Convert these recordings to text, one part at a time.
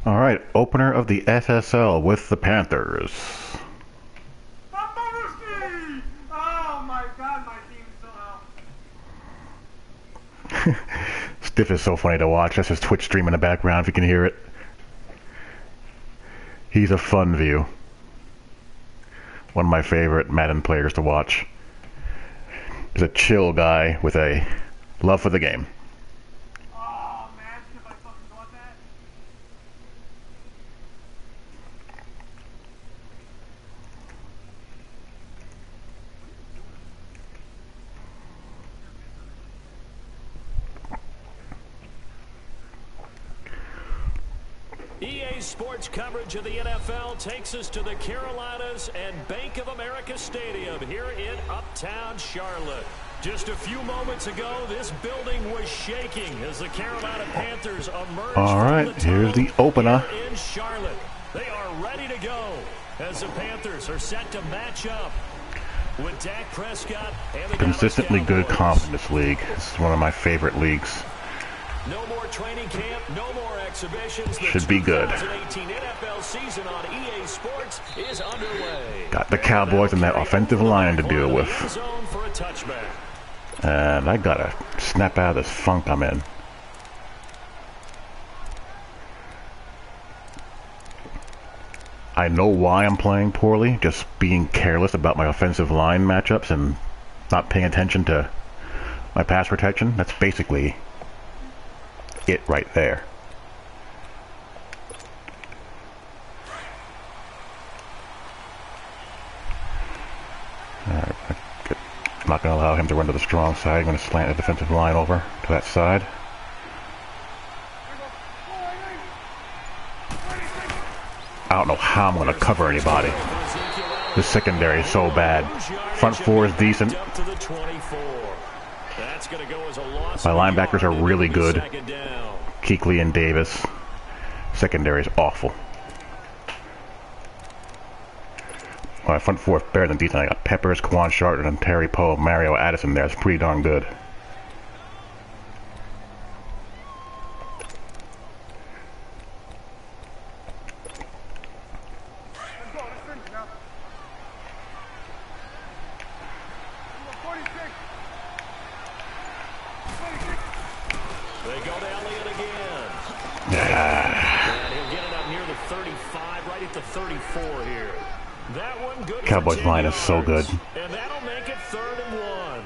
All right, opener of the SSL with the Panthers. Oh my God, my team is so out. Stiff is so funny to watch. That's his Twitch stream in the background if you can hear it. He's a fun view. One of my favorite Madden players to watch. He's a chill guy with a love for the game. Oh man, if I fucking got that. EA Sports coverage of the NFL takes us to the Carolinas and Bank of America Stadium here in Uptown Charlotte. Just a few moments ago, this building was shaking as the Carolina Panthers emerged. All right, here's the opener. Here in Charlotte. They are ready to go as the Panthers are set to match up with Dak Prescott and the Consistently good Cowboys. comp in this league. This is one of my favorite leagues. No more training camp, no more exhibitions. The Should be good. 2018 NFL season on EA Sports is underway. Got the Cowboys and that offensive line to deal with. Zone for a touchback. And I gotta snap out of this funk I'm in. I know why I'm playing poorly, just being careless about my offensive line matchups and not paying attention to my pass protection. That's basically it right there. Alright, I'm not going to allow him to run to the strong side. I'm going to slant the defensive line over to that side. I don't know how I'm going to cover anybody. The secondary is so bad. Front four is decent. My linebackers are really good. Kuechly and Davis. Secondary is awful. My front four is better than decent. I got Peppers, Quan Charlton, and Terry Poe, Mario Addison there. It's pretty darn good. Cowboys line is so good. And that'll make it 3rd and 1.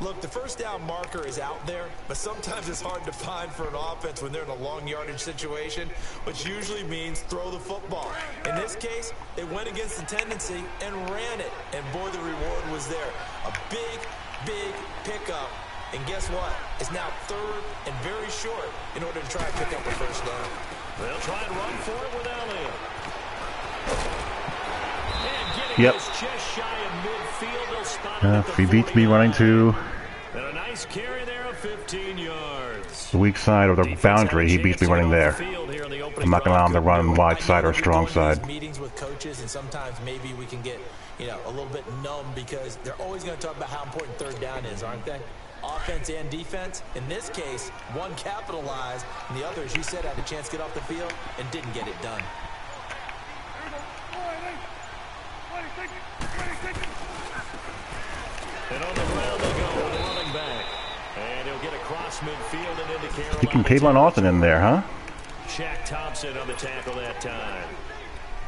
Look, the first down marker is out there, but sometimes it's hard to find for an offense when they're in a long yardage situation, which usually means throw the football. In this case, they went against the tendency and ran it, and boy, the reward was there. A big, big pickup, and guess what? It's now 3rd and very short in order to try and pick up a first down. They'll try and run for it with Elliott. Yep. If he beats me running to the weak side or the boundary, he beats me running there. I'm not going to allow him to run wide side or strong side. Meetings with coaches, and sometimes maybe we can get, a little bit numb because they're always going to talk about how important 3rd down is, aren't they? Offense and defense. In this case, one capitalized, and the other, as you said, had a chance to get off the field and didn't get it done. And on the ground they go with the running back. And he'll get across midfield and into Carolina. You can Tavon Austin in there, huh? Shaq Thompson on the tackle that time.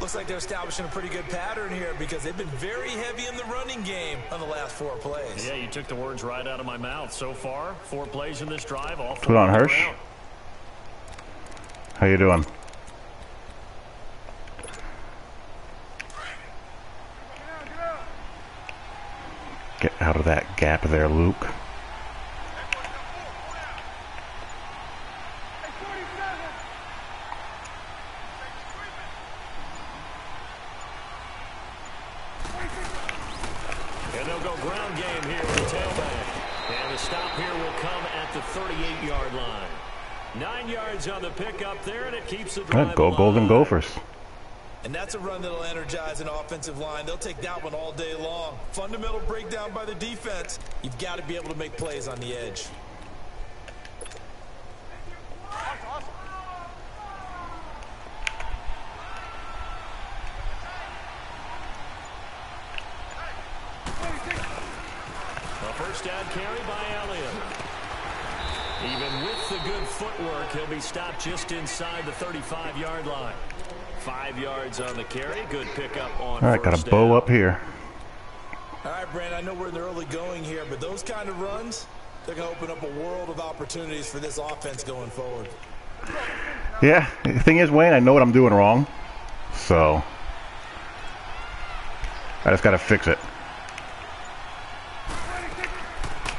Looks like they're establishing a pretty good pattern here because they've been very heavy in the running game on the last 4 plays. Yeah, you took the words right out of my mouth. So far, 4 plays in this drive. All 4 Put on Hirsch. How you doing? Get out of that gap there, Luke. And they'll go ground game here with the tailback. And the stop here will come at the 38-yard line. 9 yards on the pickup there, and it keeps the drive Go alive. Golden Gophers. And that's a run that'll energize an offensive line. They'll take that one all day long. Fundamental breakdown by the defense. You've got to be able to make plays on the edge. Even with the good footwork, he'll be stopped just inside the 35-yard line. 5 yards on the carry. Good pickup on All right, got a bow up here. All right, Brand, I know we're in the early going here, but those kind of runs, they're going to open up a world of opportunities for this offense going forward. Yeah, the thing is, Wayne, I know what I'm doing wrong, so I just got to fix it.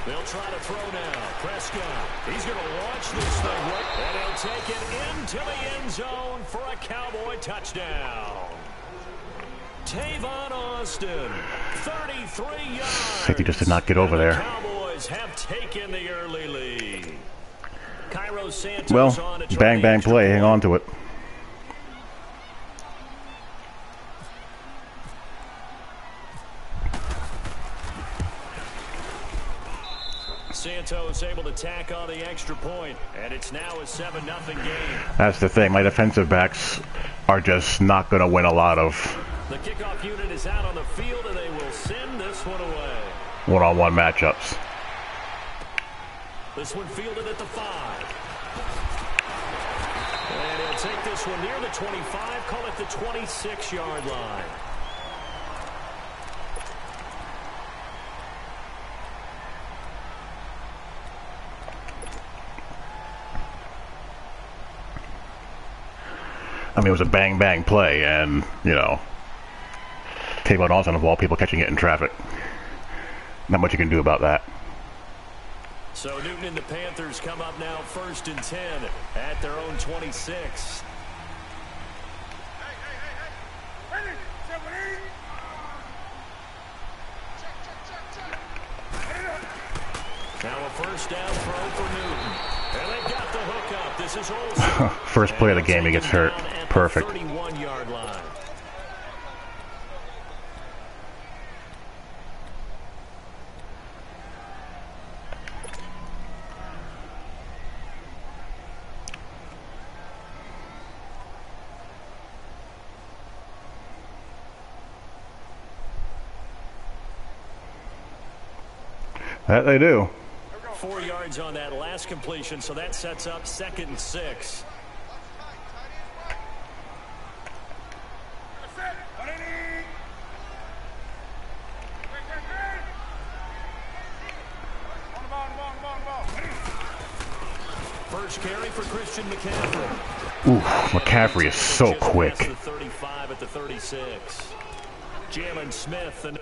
They'll try to throw now. Prescott, he's going to launch this thing, and he'll take it into the end zone for a Cowboy touchdown. Tavon Austin, 33 yards. Safety just did not get over there. The Cowboys have taken the early lead. Cairo Santos Well, on to bang, bang play. Hang on to it. Santos able to tack on the extra point, and it's now a 7-0 game. That's the thing. My defensive backs are just not going to win a lot of The kickoff unit is out on the field, and they will send this one away. one-on-one matchups. This one fielded at the 5. And he'll take this one near the 25, call it the 26-yard line. I mean, it was a bang-bang play, and, you know, Tavon Austin of all people catching it in traffic. Not much you can do about that. So Newton and the Panthers come up now 1st and 10 at their own 26. Now a first down throw for Newton. And they got the hook up. This is Olsen. First play of the game, he gets hurt. Perfect. 31-yard line. That they do. 4 yards on that last completion, so that sets up 2nd and 6. First carry for Christian McCaffrey. Ooh, McCaffrey is so Just quick. past the 35 at the 36. Jalen Smith and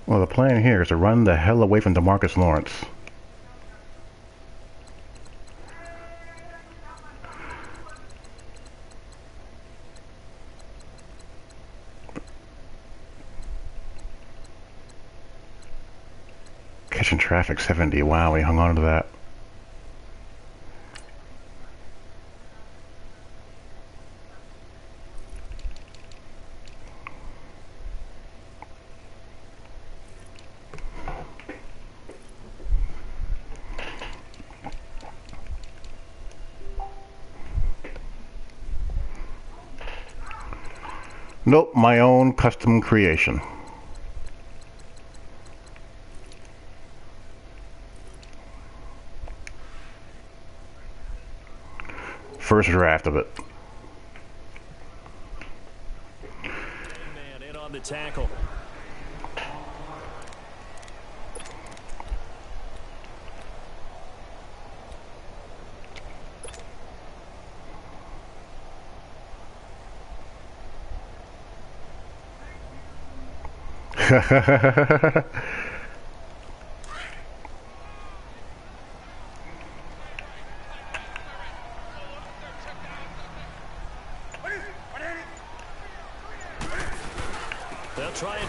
Well, the plan here is to run the hell away from DeMarcus Lawrence. Catching traffic 70. Wow, he hung on to that. Nope, my own custom creation. First draft of it. man in on the tackle.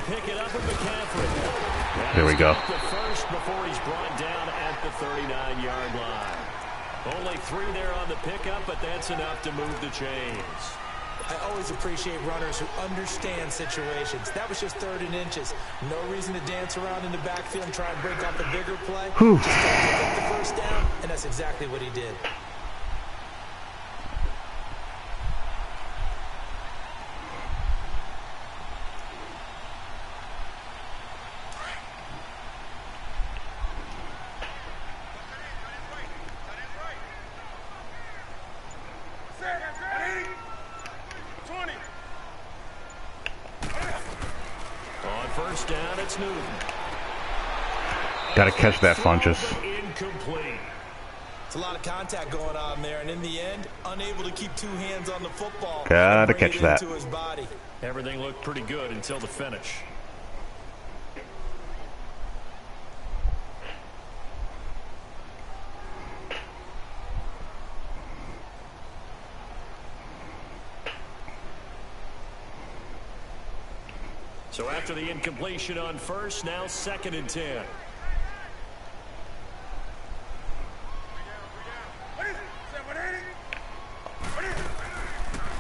pick it up with McCaffrey. There we go. The first before he's brought down at the 39-yard line. Only 3 there on the pickup, but that's enough to move the chains. I always appreciate runners who understand situations. That was just 3rd and inches. No reason to dance around in the backfield and try and break off a bigger play. Whew. Just try to get the first down, and that's exactly what he did. First down, it's Newton. Gotta catch that, Funches. Incomplete. It's a lot of contact going on there, and in the end, unable to keep 2 hands on the football. Gotta catch that. Into his body. Everything looked pretty good until the finish. So after the incompletion on first, now 2nd and 10.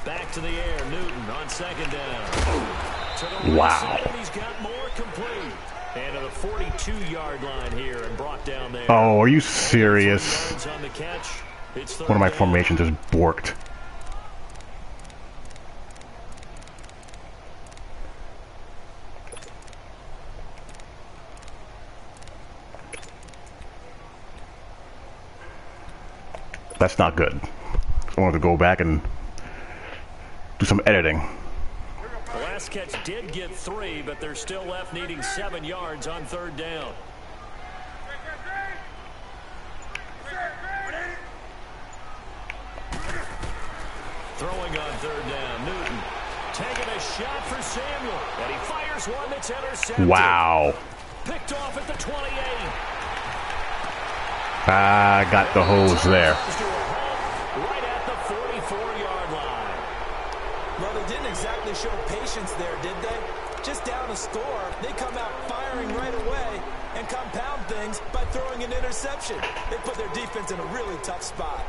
Back to the air, Newton on 2nd down. Wow. He's got more complete. And to the 42-yard line here and brought down there. Oh, are you serious? On the catch. It's One of my formations is borked. That's not good. I want to go back and do some editing. The last catch did get 3, but they're still left needing 7 yards on 3rd down. Throwing on 3rd down, Newton taking a shot for Samuel, and he fires one that's intercepted. Wow. Picked off at the 28. I got the hose there. Right at the 44-yard line. Well, they didn't exactly show patience there, did they? Just down a score, they come out firing right away and compound things by throwing an interception. They put their defense in a really tough spot.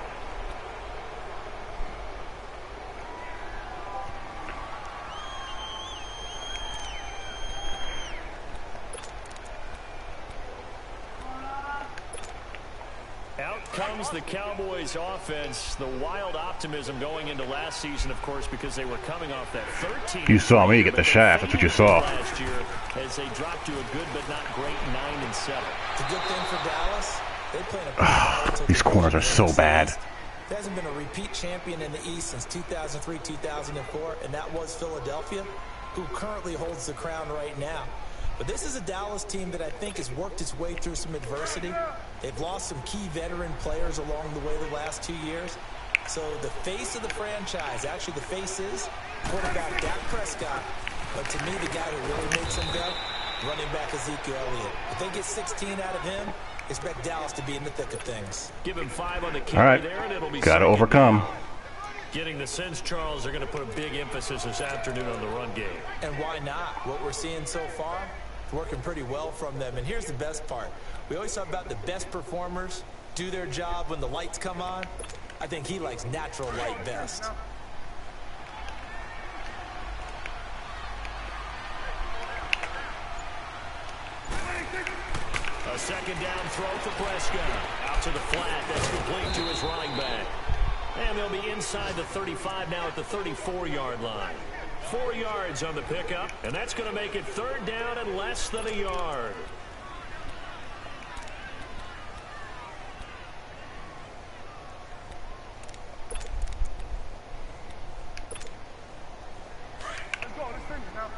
Out comes the Cowboys offense. The wild optimism going into last season, of course, because they were coming off that 13. You saw me get the shaft. That's what you saw. Last year, as they dropped to a good but not great 9-7. It's a good thing for Dallas. They play These corners are so bad. There hasn't been a repeat champion in the East since 2003, 2004, and that was Philadelphia, who currently holds the crown right now. But this is a Dallas team that I think has worked its way through some adversity. They've lost some key veteran players along the way the last 2 years. So the face of the franchise, actually the face is quarterback Dak Prescott. But to me, the guy who really makes them go, running back Ezekiel Elliott. If they get 16 out of him, expect Dallas to be in the thick of things. Give him 5 on the carry there, and it'll be gotta overcome. Getting the sense, Charles, they're going to put a big emphasis this afternoon on the run game. And why not? What we're seeing so far, it's working pretty well from them. And here's the best part. We always talk about the best performers do their job when the lights come on. I think he likes natural light best. A second down throw for Prescott. Out to the flat. That's complete to his running back. And they'll be inside the 35 now at the 34-yard line. 4 yards on the pickup, and that's going to make it 3rd down and less than a yard. Let's go. Let's finish now.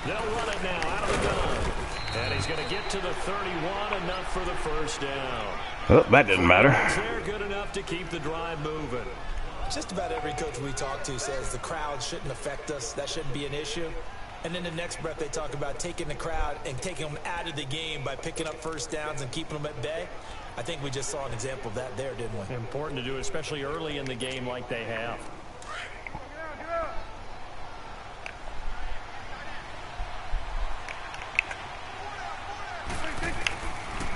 They'll run it now out of the gun. And he's going to get to the 31, enough for the first down. Oh, that didn't matter. They're good enough to keep the drive moving. Just about every coach we talk to says the crowd shouldn't affect us. That shouldn't be an issue. And then the next breath they talk about taking the crowd and taking them out of the game by picking up first downs and keeping them at bay. I think we just saw an example of that there, didn't we? Important to do, especially early in the game like they have.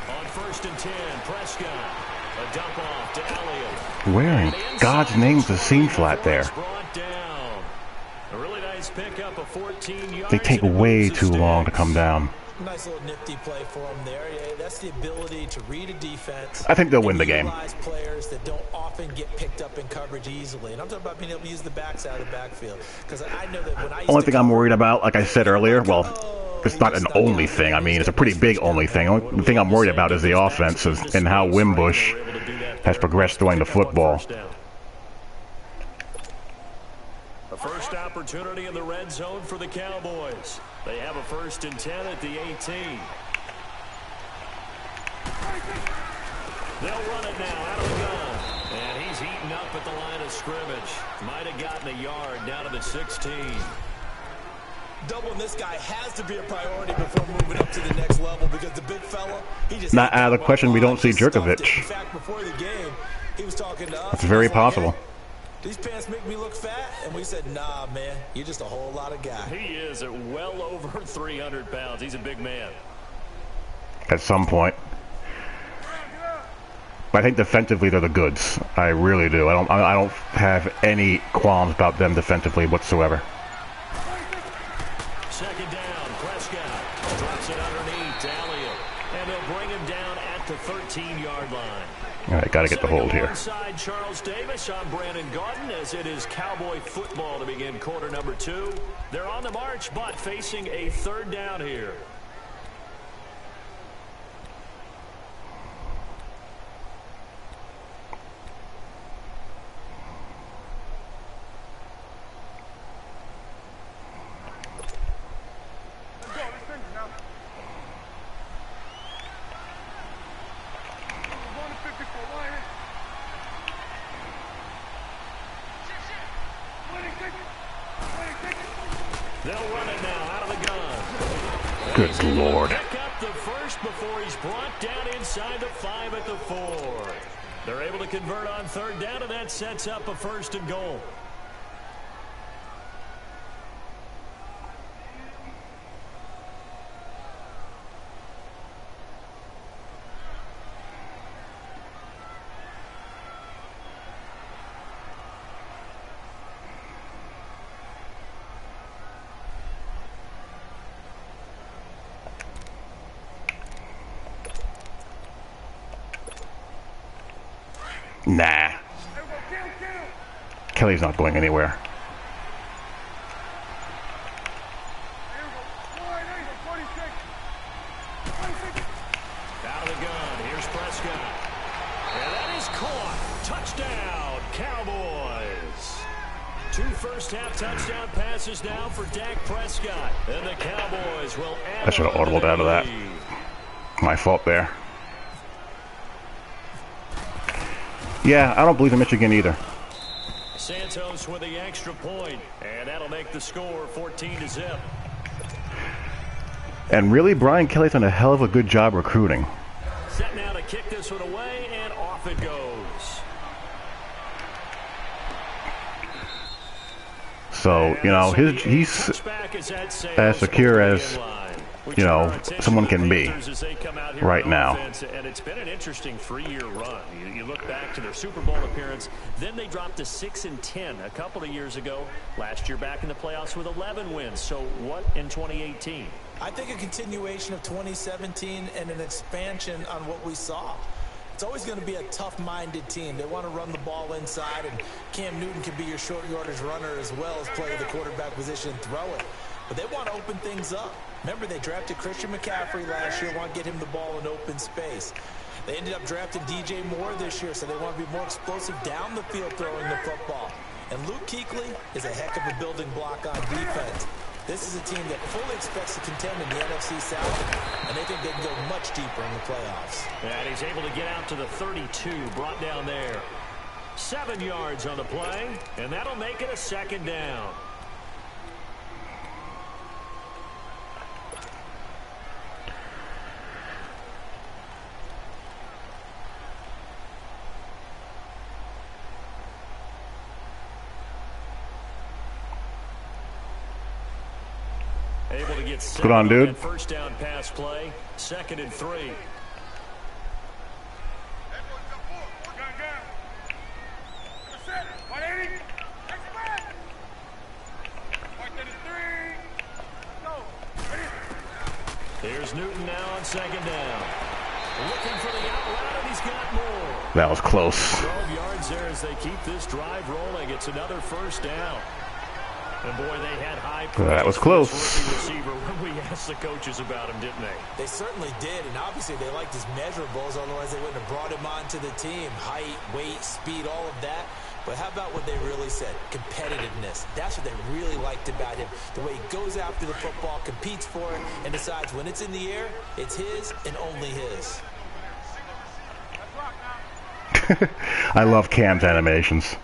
On 1st and 10, Prescott. A dump off to Elliott. Where in God's name's the seam flat there? A really nice pickup of 14 yards. They take way too long to come down. Nice little nifty play for them there. Yeah, that's the ability to read a defense. I think they'll win the game. Utilize players that don't often get picked up in coverage easily. And I'm talking about being able to use the backside of the backfield. Because I know that when I Only thing I'm worried about, like I said earlier, well, it's not an only thing. I mean, it's a pretty big only thing. The only thing I'm worried about is the offense and how Wimbush has progressed throwing the football. A first opportunity in the red zone for the Cowboys. They have a 1st and 10 at the 18. They'll run it now out of the gun. And he's heating up at the line of scrimmage. Might have gotten a yard down to the 16. Doubling this guy has to be a priority before moving up to the next level because the big fella, he just not out of the question we don't see Jerkovich. In fact, before the game, he was talking to us. It's very possible. Hey, these pants make me look fat, and we said, nah, man, you're just a whole lot of guy. He is at well over 300 pounds. He's a big man. At some point. But I think defensively they're the goods. I really do. I don't have any qualms about them defensively whatsoever. 2nd down, Prescott drops it underneath to Elliott, and they'll bring him down at the 13-yard line. All right, got to get the hold here. Alongside Charles Davis, I'm Brandon Gaudin, as it is Cowboy football to begin quarter number 2. They're on the march, but facing a 3rd down here. They'll run it now out of the gun. Good Lord. Pick up the first before he's brought down inside the 5 at the 4. They're able to convert on 3rd down, and that sets up a 1st and goal. Nah. Kelly's not going anywhere. Out of the gun. Here's Prescott. And that is caught. Touchdown, Cowboys. 2 first-half touchdown passes now for Dak Prescott. And the Cowboys will add. I should have audibled out of that. My fault there. Yeah, I don't believe in Michigan either. Santos with the extra point, and that'll make the score 14-0. And really, Brian Kelly's done a hell of a good job recruiting. Set now to kick this one away, and off it goes. So, you know, he's as secure as, you know, someone can be right now. And it's been an interesting 3-year run. You look back to their Super Bowl appearance, then they dropped to 6-10 a couple of years ago. Last year back in the playoffs with 11 wins. So what in 2018? I think a continuation of 2017 and an expansion on what we saw. It's always going to be a tough-minded team. They want to run the ball inside, and Cam Newton can be your short yardage runner as well as play the quarterback position and throw it. But they want to open things up. Remember, they drafted Christian McCaffrey last year, want to get him the ball in open space. They ended up drafting DJ Moore this year, so they want to be more explosive down the field throwing the football. And Luke Kuechly is a heck of a building block on defense. This is a team that fully expects to contend in the NFC South, and they think they can go much deeper in the playoffs. And he's able to get out to the 32, brought down there. 7 yards on the play, and that'll make it a 2nd down. Able to get Good on, dude. that first down pass play. 2nd and 3. Here's Newton now on 2nd down. Looking for the out route, and he's got more. That was close. 12 yards there as they keep this drive rolling. It's another first down. And boy, they had high praise. That was close. Receiver when we asked the coaches about him, didn't they? They certainly did, and obviously they liked his measurables, otherwise they wouldn't have brought him onto the team. Height, weight, speed, all of that. But how about what they really said? Competitiveness. That's what they really liked about him. The way he goes after the football, competes for it, and decides when it's in the air, it's his and only his. I love Cam's animations.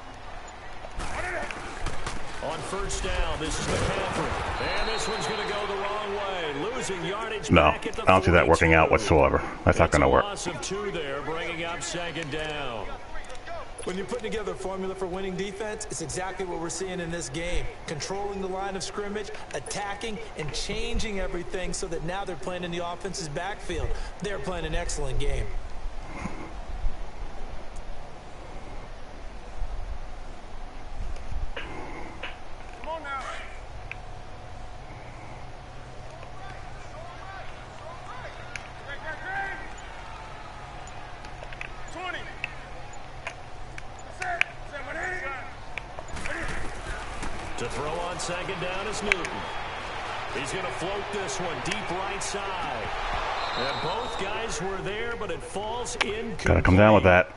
On first down, this is McCaffrey. And this one's going to go the wrong way. Losing yardage No, back at the I don't see that 42. working out whatsoever. That's not going to work. Loss of 2 there, bringing up 2nd down. When you're putting together a formula for winning defense, it's exactly what we're seeing in this game. Controlling the line of scrimmage, attacking, and changing everything so that now they're playing in the offense's backfield. They're playing an excellent game. Come on now. Great. 20. To throw on 2nd down is Newton. He's going to float this one deep right side. And both guys were there, but it falls in. Gotta come down with that.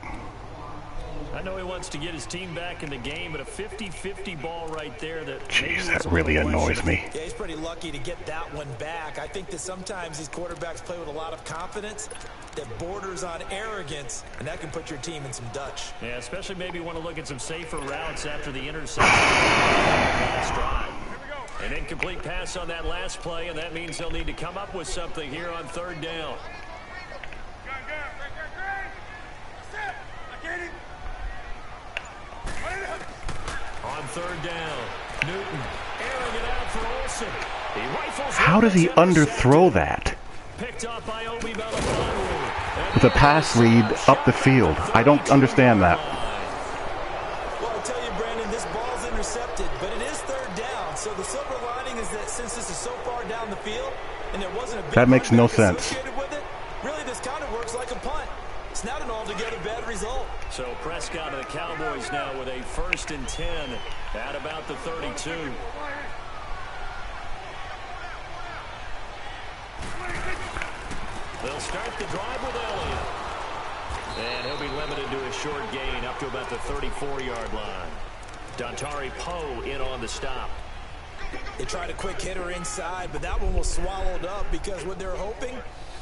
I know he wants to get his team back in the game, but a 50-50 ball right there. Jeez, that really annoys me. Yeah, he's pretty lucky to get that one back. I think that sometimes these quarterbacks play with a lot of confidence that borders on arrogance, and that can put your team in some Dutch. Yeah, especially maybe want to look at some safer routes after the interception. Last drive. An incomplete pass on that last play, and that means they'll need to come up with something here on 3rd down. On 3rd down, Newton airing it out for Olsen. He rifles. How does he underthrow that? Picked up by Obi Melifonwu. With a pass lead up the field. I don't understand that. Well, I tell you, Brandon, this ball's intercepted, but it is 3rd down. So the silver lining is that since this is so far down the field, and there wasn't a big That makes no punt sense. associated with it, really this kind of works like a punt. It's not an altogether bad result. So Prescott and the Cowboys now with a 1st and 10 at about the 32. They'll start the drive with Elliott. And he'll be limited to a short gain up to about the 34-yard line. Dontari Poe in on the stop. They tried a quick hitter inside, but that one was swallowed up because what they're hoping,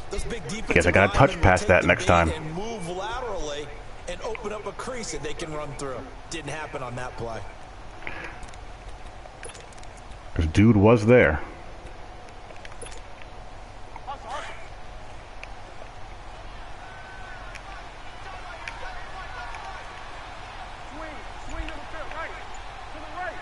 those big defensive Guess I gotta touch linemen past will that take next the time. bait and move laterally and open up a crease that they can run through. Didn't happen on that play. This dude was there. Swing to the field, right. To the right.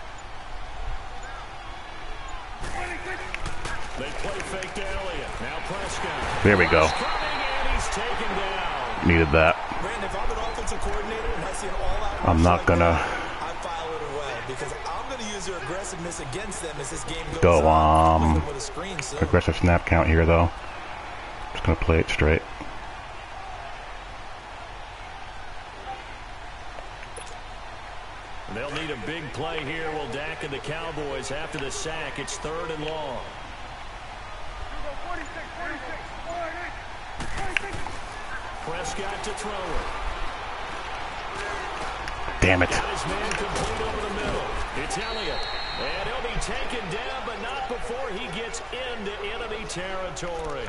They play fake to Elliott. Now Prescott. There we go. Coming, and he's taken down. Needed that. Brandon, if I'm an offensive coordinator and I see an all-out I'm rush not like gonna that, I file it away because I'm going to use their aggressiveness against them as this game goes go on. With a screen, so. aggressive snap count here though. Just gonna play it straight. They'll need a big play here. Will Dak and the Cowboys after the sack. It's 3rd and long. Prescott to throw it. Damn it. Got his man complete over the middle. It's Elliott. And he'll be taken down, but not before he gets into enemy territory.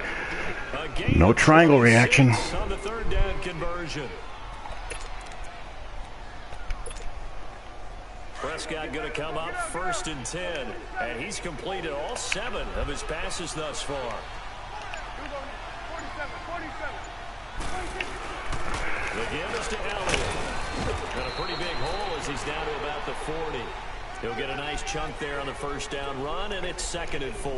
A gain No of triangle 26 reaction. on the 3rd down conversion. Prescott going to come up 1st and 10, and he's completed all 7 of his passes thus far. The give is to Elliott. Got a pretty big hole as he's down to about the 40. He'll get a nice chunk there on the 1st down run, and it's 2nd and 4.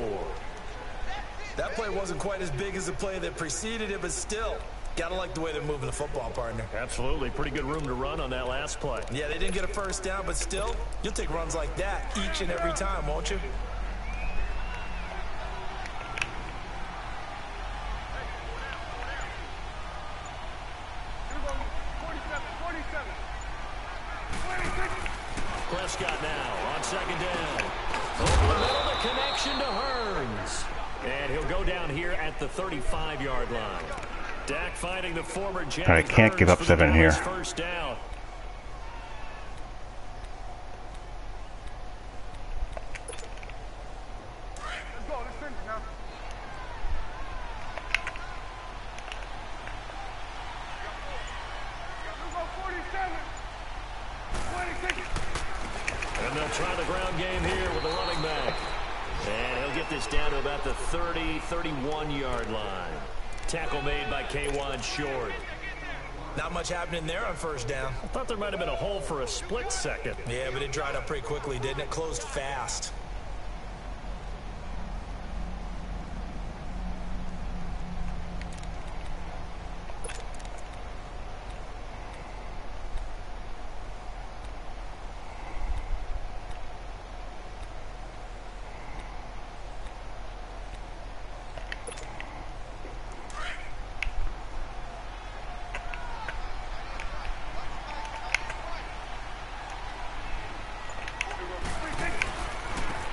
That play wasn't quite as big as the play that preceded it, but still, gotta like the way they're moving the football, partner. Absolutely. Pretty good room to run on that last play. Yeah, they didn't get a first down, but still, you'll take runs like that each and every time, won't you? Prescott now on second down. Over the middle, the connection to Hearns. And he'll go down here at the 35-yard line. Dak finding the former Jack. I can't give up 7 here. First down. And they'll try the ground game here with the running back. And he'll get this down to about the 30, 31-yard line. Tackle made by K1 Short. Not much happening there on first down. I thought there might have been a hole for a split second. Yeah, but it dried up pretty quickly, didn't it? Closed fast.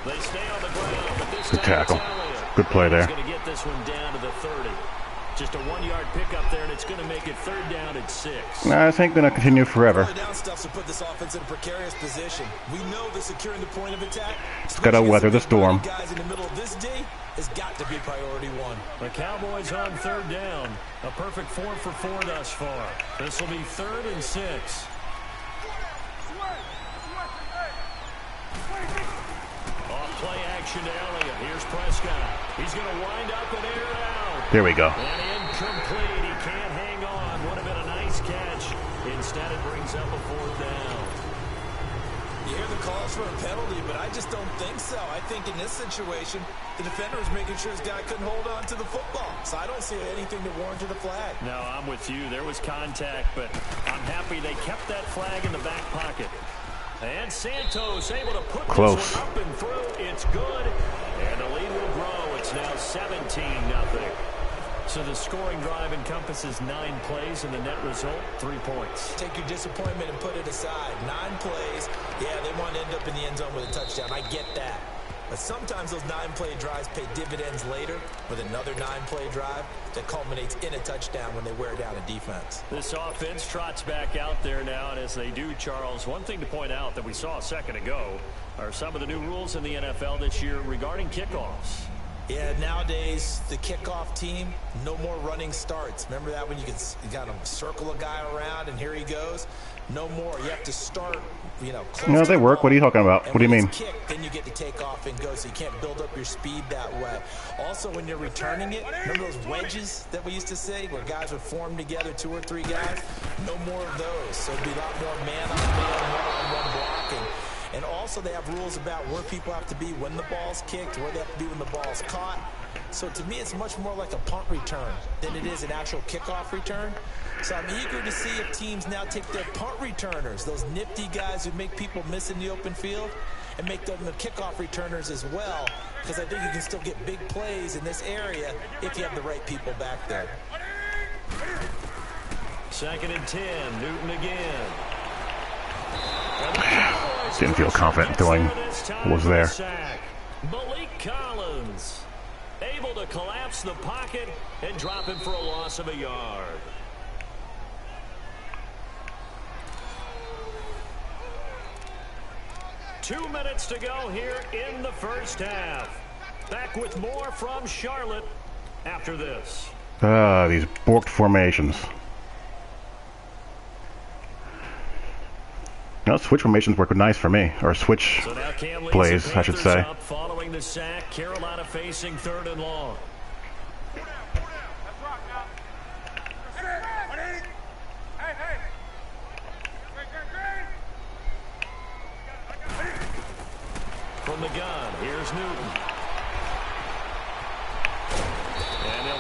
They stay on the ground, but this Good time tackle. it's Elliott. Good play there. He's going to get this one down to the 30. Just a 1-yard pickup there, and it's going to make it third down at 6. Nah, this ain't gonna continue forever. Early down stuff to put this offense in a precarious position. We know that securing the point of attack, It's gotta weather the storm. guys in the middle of this day, has got to be priority one. The Cowboys on third down. A perfect 4 for 4 thus far. This will be 3rd and 6. Play action to Elliott. Here's Prescott. He's going to wind up and air it out. There we go. And incomplete. He can't hang on. Would have been a nice catch. Instead, it brings up a 4th down. You hear the calls for a penalty, but I just don't think so. I think in this situation, the defender was making sure his guy couldn't hold on to the football. So I don't see anything that warranted a flag. No, I'm with you. There was contact, but I'm happy they kept that flag in the back pocket. And Santos able to put Close. this one up and through. It's good. And the lead will grow. It's now 17-0. So the scoring drive encompasses 9 plays, and the net result, 3 points. Take your disappointment and put it aside. 9 plays. Yeah, they want to end up in the end zone with a touchdown. I get that. But sometimes those 9-play drives pay dividends later with another 9-play drive that culminates in a touchdown when they wear down a defense. This offense trots back out there now, and as they do, Charles, one thing to point out that we saw a second ago are some of the new rules in the NFL this year regarding kickoffs. Yeah, nowadays, the kickoff team, no more running starts. Remember that when you got to circle a guy around and here he goes? No more. You have to start, close No, to they the work. ball. What are you talking about? And What do you when mean? it's kicked, then you get to take off and go, so you can't build up your speed that way. Also, when you're returning it, remember those wedges that we used to say where guys would form together, 2 or 3 guys? No more of those. So it'd be a lot more man-on-man, one-on-one blocking. And also they have rules about where people have to be when the ball's kicked, where they have to be when the ball's caught. So to me, it's much more like a punt return than it is an actual kickoff return. So I'm eager to see if teams now take their punt returners, those nifty guys who make people miss in the open field, and make them the kickoff returners as well, because I think you can still get big plays in this area if you have the right people back there. 2nd and 10, Newton again. Didn't feel confident throwing what was there. Malik Collins able to collapse the pocket and drop him for a loss of a yard. Two minutes to go here in the first half. Back with more from Charlotte after this. These borked formations. No, switch formations work nice for me. Or switch So now Cam leads plays, the I should Panthers say. up following the sack. Carolina facing 3rd and long. From the gun, here's Newton.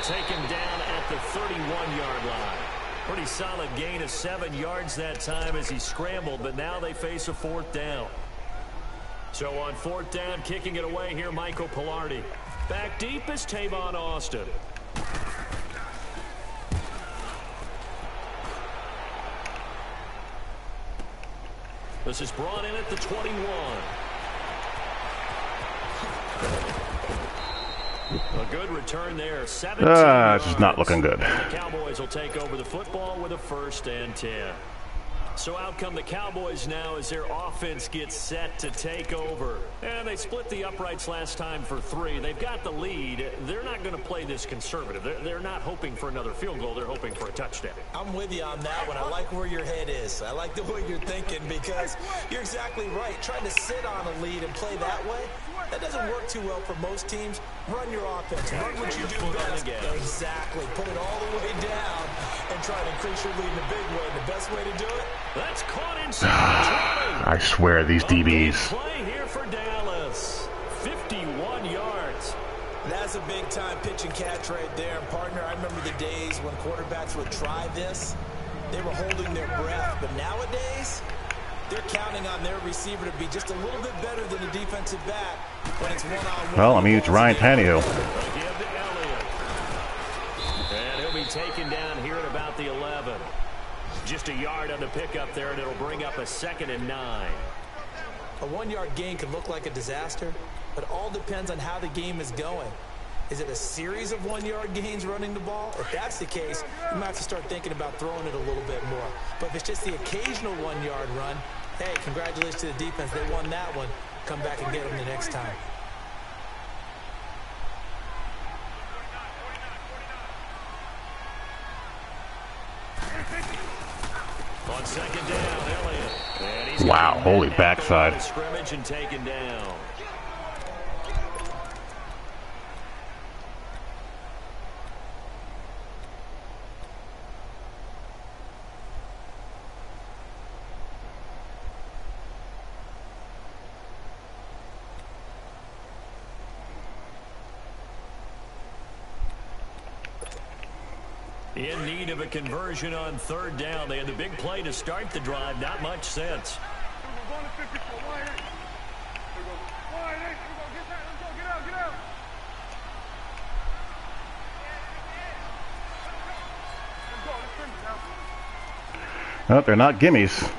take him down at the 31-yard line. Pretty solid gain of 7 yards that time as he scrambled, but now they face a 4th down. So on 4th down, kicking it away here, Michael Pilardi. Back deep is Tavon Austin. This is brought in at the 21. A good return there. 17 this is not looking good. The Cowboys will take over the football with a 1st and 10. So out come the Cowboys now as their offense gets set to take over. And they split the uprights last time for 3. They've got the lead. They're not going to play this conservative. They're not hoping for another field goal. They're hoping for a touchdown. I'm with you on that one. I like where your head is. I like the way you're thinking because you're exactly right. Trying to sit on a lead and play that way, that doesn't work too well for most teams. Run your offense. Run what you do best. Exactly. Put it all the way down and try to increase your lead in a big way. And the best way to do it? That's caught inside. I swear, these DBs. Play here for Dallas. 51 yards. That's a big-time pitch and catch right there. And, partner, I remember the days when quarterbacks would try this. They were holding their breath. But nowadays, they're counting on their receiver to be just a little bit better than the defensive back when it's one-on-one. Well, I mean, it's Ryan Tannehill. And he'll be taken down here at about the 11. Just a yard on the pickup there, and it'll bring up a 2nd and 9. A 1-yard gain can look like a disaster, but it all depends on how the game is going. Is it a series of 1-yard gains running the ball? If that's the case, you might have to start thinking about throwing it a little bit more. But if it's just the occasional 1-yard run, hey, congratulations to the defense. They won that one. Come back and get them the next time. On 2nd down, Elliott. And he's Wow, holy backside. Scrimmage and taken down. In need of a conversion on 3rd down. They had the big play to start the drive. Not much sense. Oh, they're not gimmies.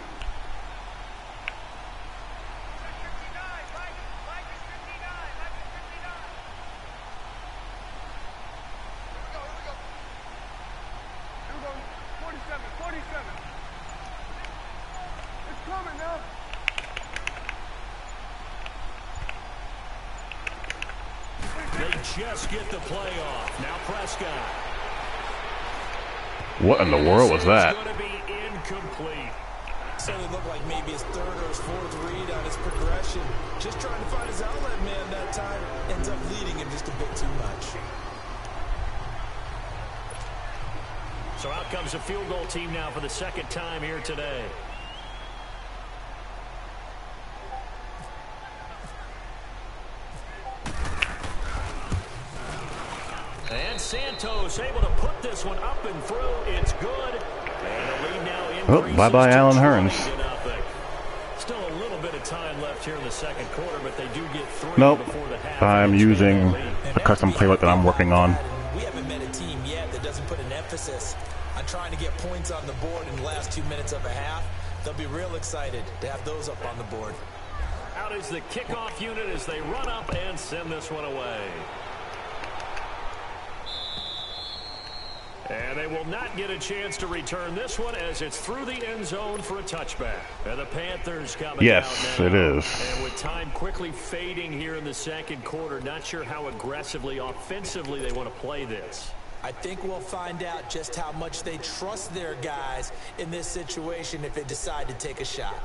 Just get the play off. Now Prescott. What in the world was that? It's going to be incomplete. So it looked like maybe his 3rd or his 4th read on his progression. Just trying to find his outlet man that time. Ends up leading him just a bit too much. So out comes a field goal team now for the 2nd time here today. And Santos able to put this one up and through. It's good. And the lead now increases. Oh, bye-bye, Alan Hearns. Still a little bit of time left here in the 2nd quarter, but they do get 3 nope. before the half. I'm using a custom playbook that I'm working on. We haven't met a team yet that doesn't put an emphasis on trying to get points on the board in the last 2 minutes of a half. They'll be real excited to have those up on the board. Out is the kickoff unit as they run up and send this one away. And they will not get a chance to return this one as it's through the end zone for a touchback. And the Panthers coming out now. It is. And with time quickly fading here in the 2nd quarter, not sure how aggressively, offensively they want to play this. I think we'll find out just how much they trust their guys in this situation if they decide to take a shot.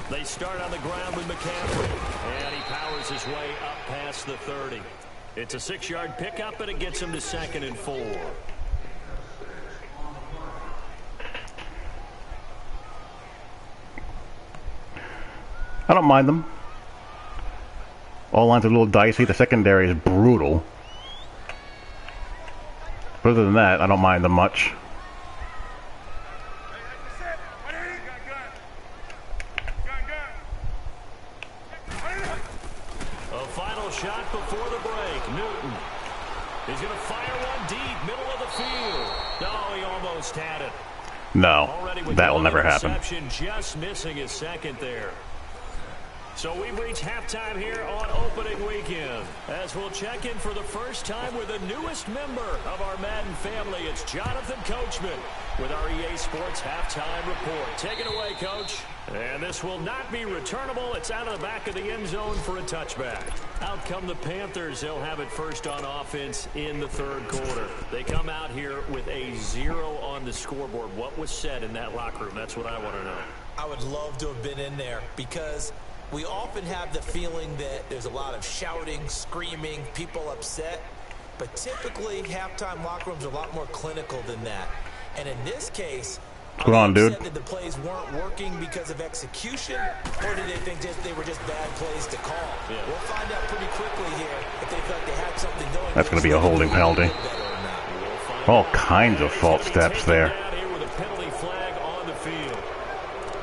They start on the ground with McCaffrey, and he powers his way up past the 30. It's a 6-yard pickup, and it gets him to 2nd and 4. I don't mind them. All lines are a little dicey. The secondary is brutal. But other than that, I don't mind them much. A final shot before the break. Newton. He's going to fire one deep, middle of the field. No, he almost had it. No, that will never happen. Just missing his second there. So we've reached halftime here on opening weekend. As we'll check in for the first time with the newest member of our Madden family. It's Jonathan Coachman with our EA Sports Halftime Report. Take it away, Coach. And this will not be returnable. It's out of the back of the end zone for a touchback. Out come the Panthers. They'll have it first on offense in the third quarter. They come out here with a 0 on the scoreboard. What was said in that locker room? That's what I want to know. I would love to have been in there because we often have the feeling that there's a lot of shouting, screaming, people upset. But typically, halftime locker rooms are a lot more clinical than that. And in this case, Come on, dude. said that the plays weren't working because of execution, or did they think they were just bad plays to call? Yeah. We'll find out pretty quickly here if they felt they had something going. That's going to be a holding penalty. All kinds of false steps there. Here with a penalty flag on the field.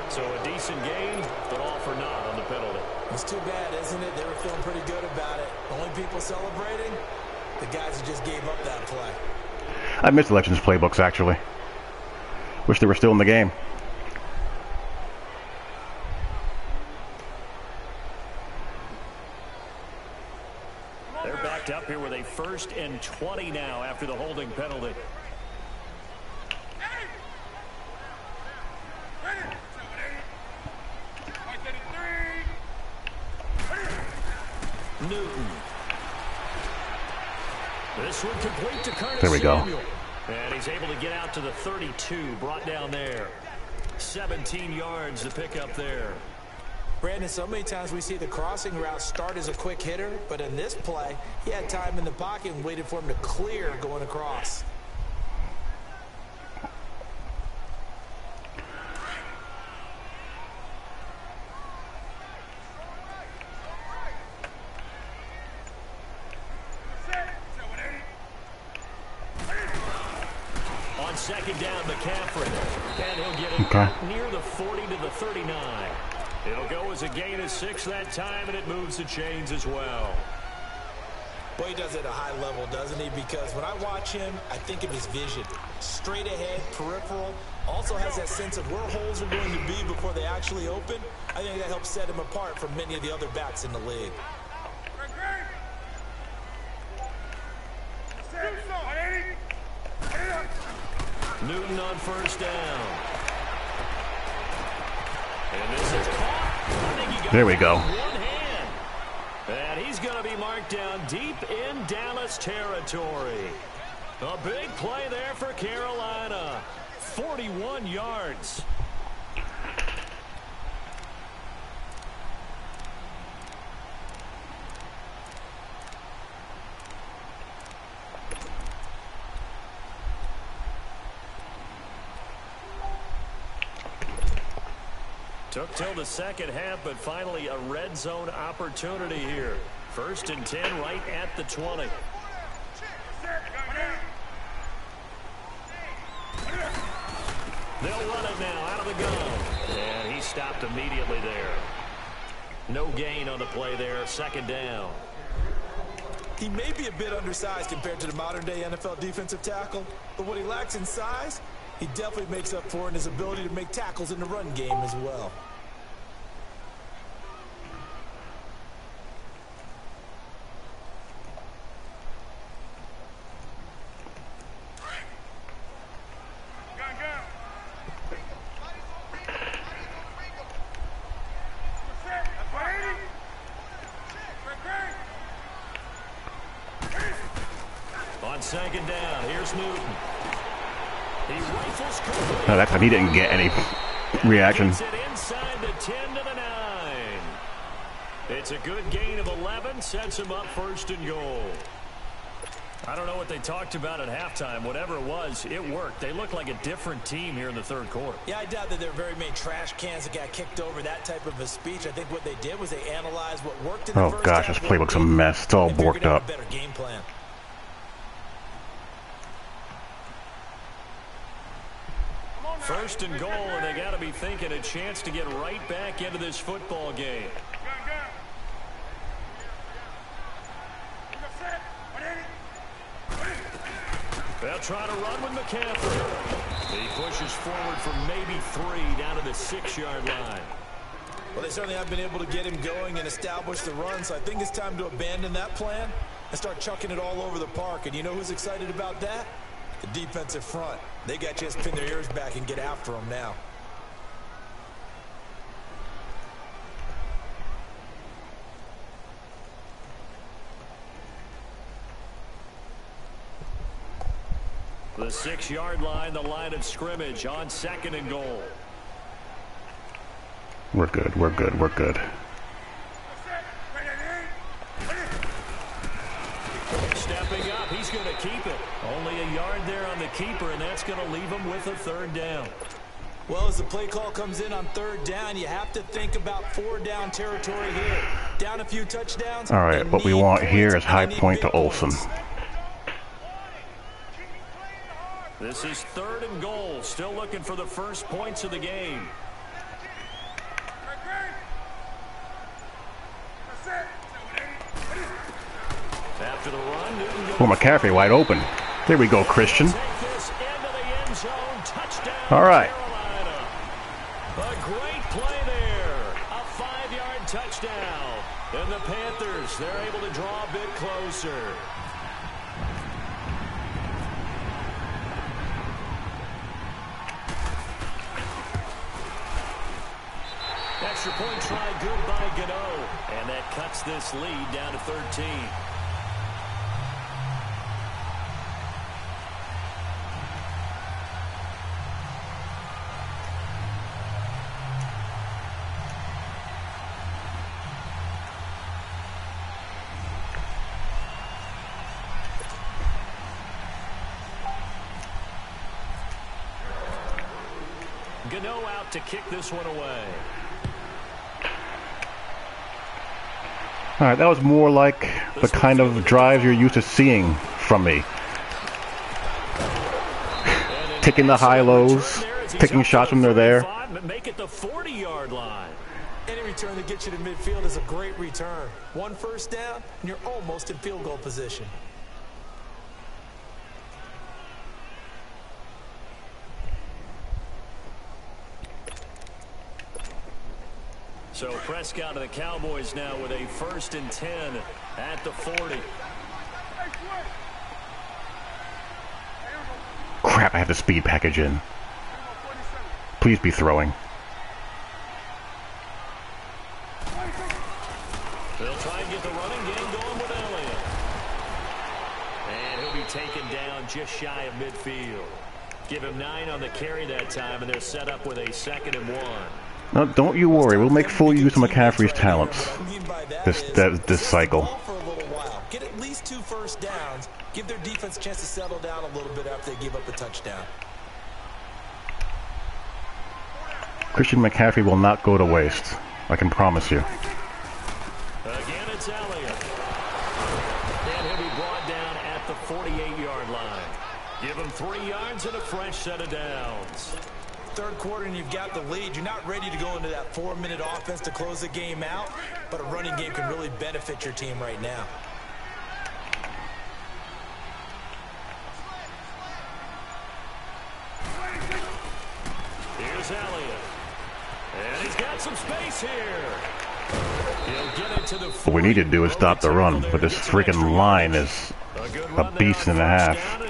So a decent gain, but all for naught on the penalty. It's too bad, isn't it? They were feeling pretty good about it. Only people celebrating, the guys who just gave up that play. I miss the Legends playbooks, actually. Wish they were still in the game. They're backed up here with a 1st and 20 now after the holding penalty. Newton. This one complete to Curtis There we go. Samuel. And he's able to get out to the 32, brought down there. 17 yards to pick up there. Brandon, so many times we see the crossing route start as a quick hitter, but in this play, he had time in the pocket and waited for him to clear going across. Second down, McCaffrey. And he'll get it near the 40 to the 39. It'll go as a gain of 6 that time, and it moves the chains as well. Boy, he does it at a high level, doesn't he? Because when I watch him, I think of his vision. Straight ahead, peripheral. Also has that sense of where holes are going to be before they actually open. I think that helps set him apart from many of the other backs in the league. Newton on first down. And this is caught. I think he got there we go. One hand. And he's going to be marked down deep in Dallas territory. A big play there for Carolina. 41 yards. Took till the second half, but finally a red zone opportunity here. 1st and 10 right at the 20. They'll run it now out of the gun. And he stopped immediately there. No gain on the play there. 2nd down. He may be a bit undersized compared to the modern-day NFL defensive tackle, but what he lacks in size, he definitely makes up for in his ability to make tackles in the run game as well. On 2nd down, here's Newton. He rifles coverage. No, that time he didn't get any reaction. Gets it inside the 10 to the 9. It's a good gain of 11. Sets him up 1st and goal. I don't know what they talked about at halftime. Whatever it was, it worked. They looked like a different team here in the third quarter. Yeah, I doubt that there were very many trash cans that got kicked over, that type of a speech. I think what they did was they analyzed what worked in the first half. Oh gosh, this playbook's a mess. It's all borked up. Better game plan. First and goal, and they got to be thinking a chance to get right back into this football game. They'll try to run with McCaffrey. He pushes forward for maybe 3 down to the 6-yard line. Well, they certainly have been able to get him going and establish the run, so I think it's time to abandon that plan and start chucking it all over the park. And you know who's excited about that? The defensive front. They got a chance to pin their ears back and get after him now. The 6-yard line, the line of scrimmage on 2nd and goal. We're good, we're good, we're good. Stepping up, he's going to keep it. Only a yard there on the keeper, and that's going to leave him with a 3rd down. Well, as the play call comes in on 3rd down, you have to think about 4-down territory here. Down a few touchdowns. All right, what we want here is high point to Olsen. This is 3rd and goal. Still looking for the first points of the game. After the run, Oh, McCaffrey wide open. There we go, Christian. All right. A great play there. A 5-yard touchdown. And the Panthers, they're able to draw a bit closer. Extra point try good by Gano. And that cuts this lead down to 13. Gano out to kick this one away. All right, that was more like the kind of drives you're used to seeing from me. Taking the high-lows, taking shots when they're there. Make it the 40-yard line. Any return that gets you to midfield is a great return. 1 first down, and you're almost in field goal position. So Prescott and the Cowboys now with a 1st and 10 at the 40. Crap, I have the speed package in. Please be throwing. They'll try and get the running game going with Elliott. And he'll be taken down just shy of midfield. Give him 9 on the carry that time, and they're set up with a 2nd and 1. No, don't you worry. We'll make full use of McCaffrey's talents this cycle. For a little while. Get at least 2 first downs. Give their defense a chance to settle down a little bit after they give up a touchdown. Christian McCaffrey will not go to waste. I can promise you. Again, it's Elliott. And he'll be brought down at the 48-yard line. Give him 3 yards and a fresh set of downs. 3rd quarter and you've got the lead. You're not ready to go into that 4-minute offense to close the game out, but a running game can really benefit your team right now. Here's Elliott. And he's got some space here. He'll get it to the 40. What we need to do is stop the run, but this freaking line is a beast and a half.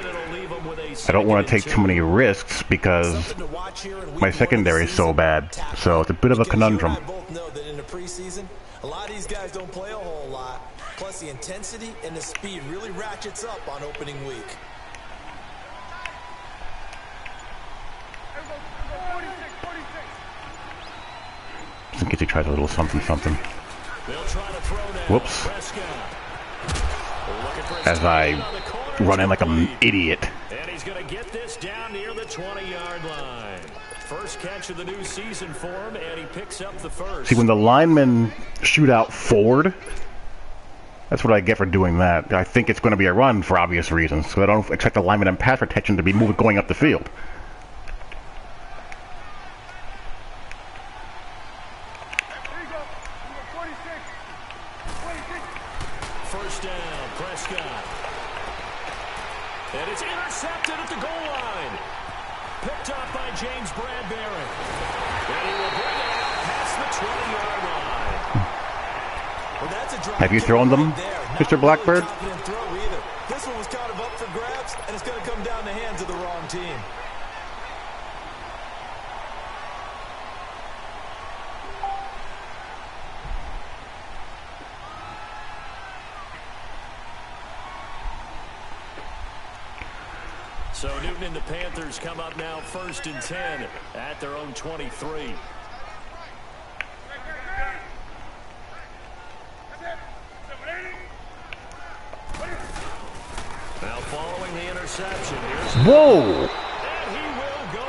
I don't want to take too many risks because my secondary is so bad. So it's a bit of a conundrum. You and I both know that in the preseason, a lot of these guys don't play a whole lot. Plus the intensity and the speed really ratchets up on opening week. Just in case he tries a little something. Whoops. As I running like an idiot. And he's going to get this down near the 20-yard line. First catch of the new season for him, and he picks up the first. See, when the linemen shoot out forward, that's what I get for doing that. I think it's going to be a run for obvious reasons, so I don't expect the lineman in pass protection to be moving going up the field. First down, Prescott. And it's intercepted at the goal line. Picked up by James Bradbury. And he will bring it out past the 20-yard line. Well, that's a drive. Have you thrown them, Mr. Blackbird? This one was kind of up for grabs, and it's going to come down the hands of the wrong team. So Newton and the Panthers come up now 1st and 10 at their own 23. Now following the interception, here's Whoa!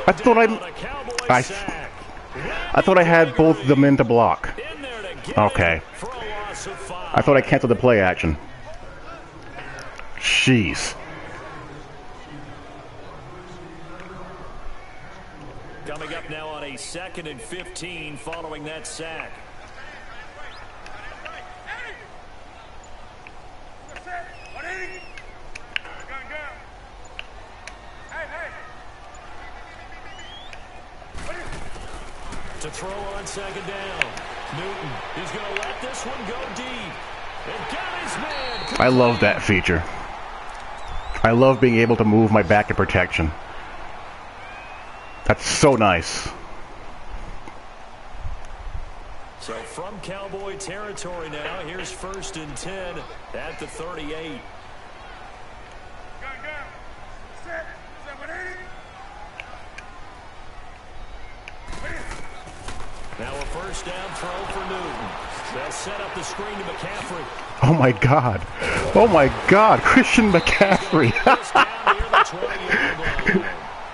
I thought I had both of them in to block. Okay. I thought I canceled the play action. Jeez. Coming up now on a 2nd and 15 following that sack. To throw on 2nd down. Newton is going to let this one go deep. And got his man. I love that feature. I love being able to move my back in protection. That's so nice. So from Cowboy territory now, here's 1st and 10 at the 38. Now a first down throw for Newton. They'll set up the screen to McCaffrey. Oh my God. Oh my God. Christian McCaffrey.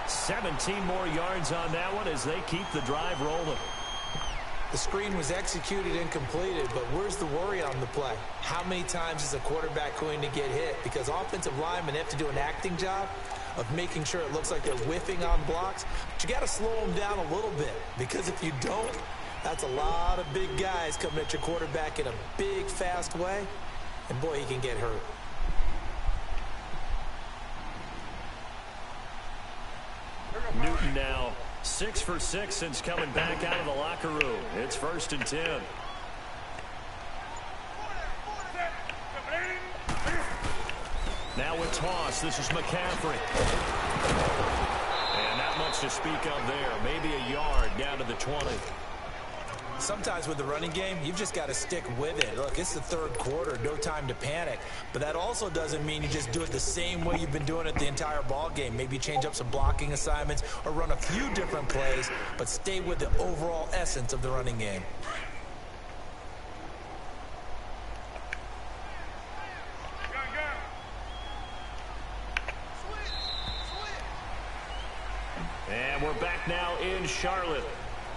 17 more yards on that one as they keep the drive rolling. The screen was executed and completed, but where's the worry on the play? How many times is a quarterback going to get hit? Because offensive linemen have to do an acting job of making sure it looks like they're whiffing on blocks. But you got to slow them down a little bit, because if you don't, that's a lot of big guys coming at your quarterback in a big, fast way. And boy, he can get hurt. Newton now 6 for 6 since coming back out of the locker room. It's 1st and 10. Now with toss, this is McCaffrey. And not much to speak of there. Maybe a yard down to the 20. Sometimes with the running game, you've just got to stick with it. Look, it's the 3rd quarter, no time to panic. But that also doesn't mean you just do it the same way you've been doing it the entire ball game. Maybe change up some blocking assignments or run a few different plays, but stay with the overall essence of the running game. And we're back now in Charlotte.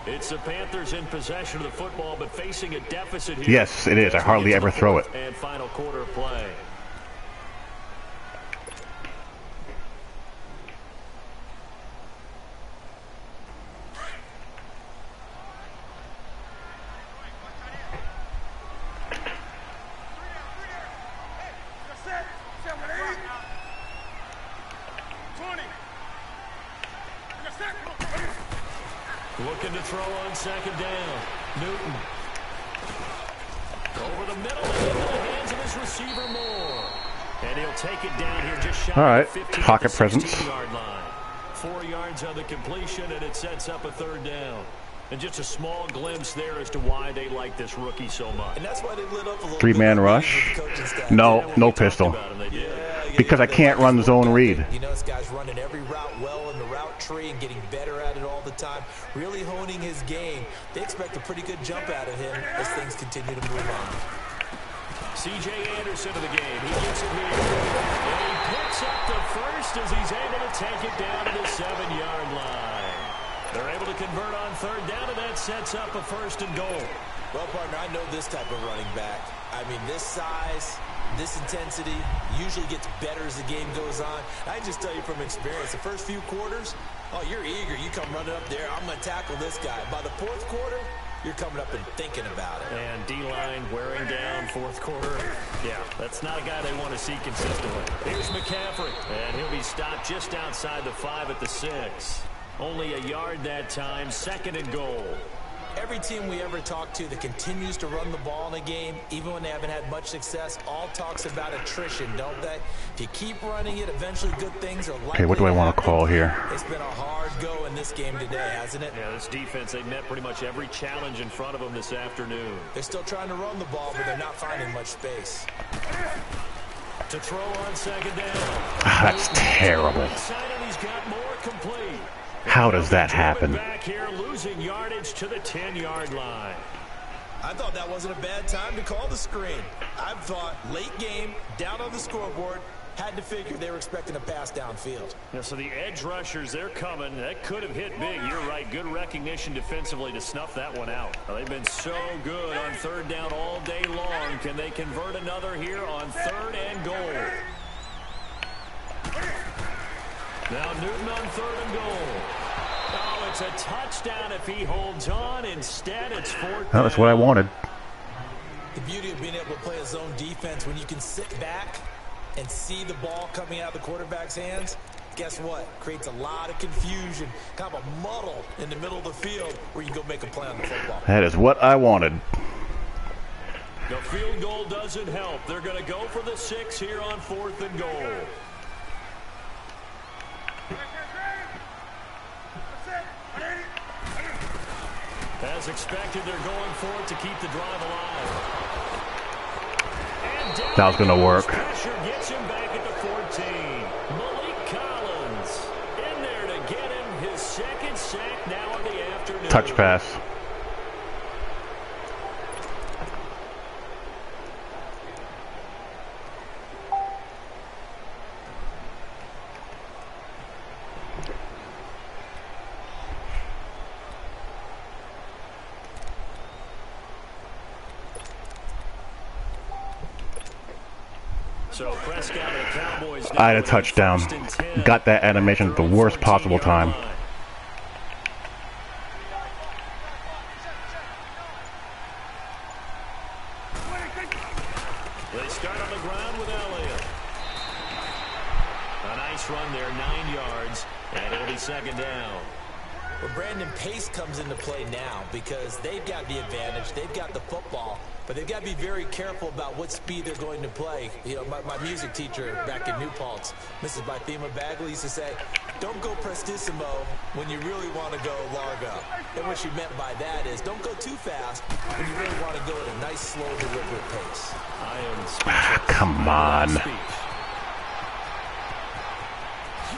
It's the Panthers in possession of the football, but facing a deficit here. Yes, it is. I hardly ever throw it. And final quarter of play. Looking to throw on 2nd down. Newton. Over the middle and into the hands of his receiver Moore. And he'll take it down here just shy of the 15 pocket presence. 16-yard line. 4 yards on the completion, and it sets up a 3rd down. And just a small glimpse there as to why they like this rookie so much. And that's why they lit up a little 3-man rush. No, no pistol. Because I can't run zone read. You know, this guy's running every route well in the route tree and getting better at it all the time, really honing his game. They expect a pretty good jump out of him as things continue to move on. C.J. Anderson to the game. He gets it here. And he picks up the first as he's able to take it down to the 7-yard line. They're able to convert on third down, and that sets up a 1st and goal. Well, partner, I know this type of running back. I mean, this size, this intensity usually gets better as the game goes on. I can just tell you from experience, the first few quarters, oh, you're eager. You come running up there, I'm going to tackle this guy. By the 4th quarter, you're coming up and thinking about it. And D-line wearing down 4th quarter. Yeah, that's not a guy they want to see consistently. Here's McCaffrey, and he'll be stopped just outside the 5 at the 6. Only a yard that time, 2nd and goal. Every team we ever talk to that continues to run the ball in a game, even when they haven't had much success, all talks about attrition, don't they? If you keep running it, eventually good things are likely. Okay, what do I want to call here? It's been a hard go in this game today, hasn't it? Yeah, this defense, they met pretty much every challenge in front of them this afternoon. They're still trying to run the ball, but they're not finding much space. To throw on 2nd down. That's terrible. He's got more complete. How does that happen? Back here, losing yardage to the 10-yard line. I thought that wasn't a bad time to call the screen. I thought late game, down on the scoreboard, had to figure they were expecting a pass downfield. Yeah, so the edge rushers, they're coming. That could have hit big. You're right. Good recognition defensively to snuff that one out. They've been so good on 3rd down all day long. Can they convert another here on 3rd and goal? Now Newton on 3rd and goal. Oh, it's a touchdown if he holds on. Instead, it's 4th. Oh, that's what I wanted. The beauty of being able to play a zone defense when you can sit back and see the ball coming out of the quarterback's hands, guess what? Creates a lot of confusion, kind of a muddle in the middle of the field where you can go make a play on the football. That is what I wanted. The field goal doesn't help. They're going to go for the 6 here on 4th and goal. As expected, they're going for it to keep the drive alive. That was going to work. Pressure gets him back at the 14. Malik Collins in there to get him his 2nd sack now of the afternoon. Touch pass. So Prescott and the Cowboys. I had a touchdown. Got that animation at the worst possible time. They start on the ground with Elliott. A nice run there, 9 yards, and it'll be 2nd down. Well, Brandon, pace comes into play now because they've got the advantage. They've got the football, but they've got to be very careful about what speed they're going to play. You know, my music teacher back in New Paltz, Mrs. Bythema Bagley, used to say, don't go prestissimo when you really want to go largo. And what she meant by that is don't go too fast when you really want to go at a nice, slow, deliberate pace. I am speechless. Come on.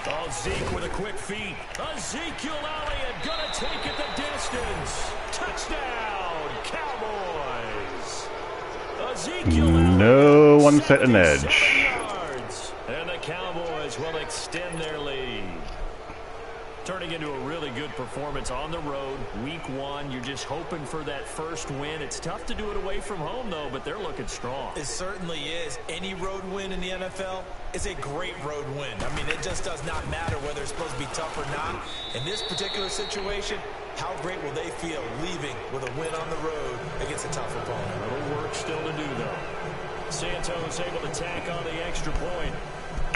Oh, Zeke with a quick feed. Ezekiel Elliott gonna take it the distance. Touchdown, Cowboys. Ezekiel No one set an edge. yards, and the Cowboys will extend their lead. Turning into a really good performance on the road. Week 1, you're just hoping for that first win. It's tough to do it away from home, though, but they're looking strong. It certainly is. Any road win in the NFL is a great road win. I mean, it just does not matter whether it's supposed to be tough or not. In this particular situation, how great will they feel leaving with a win on the road against a tough opponent? A little work still to do, though. Santos able to tack on the extra point.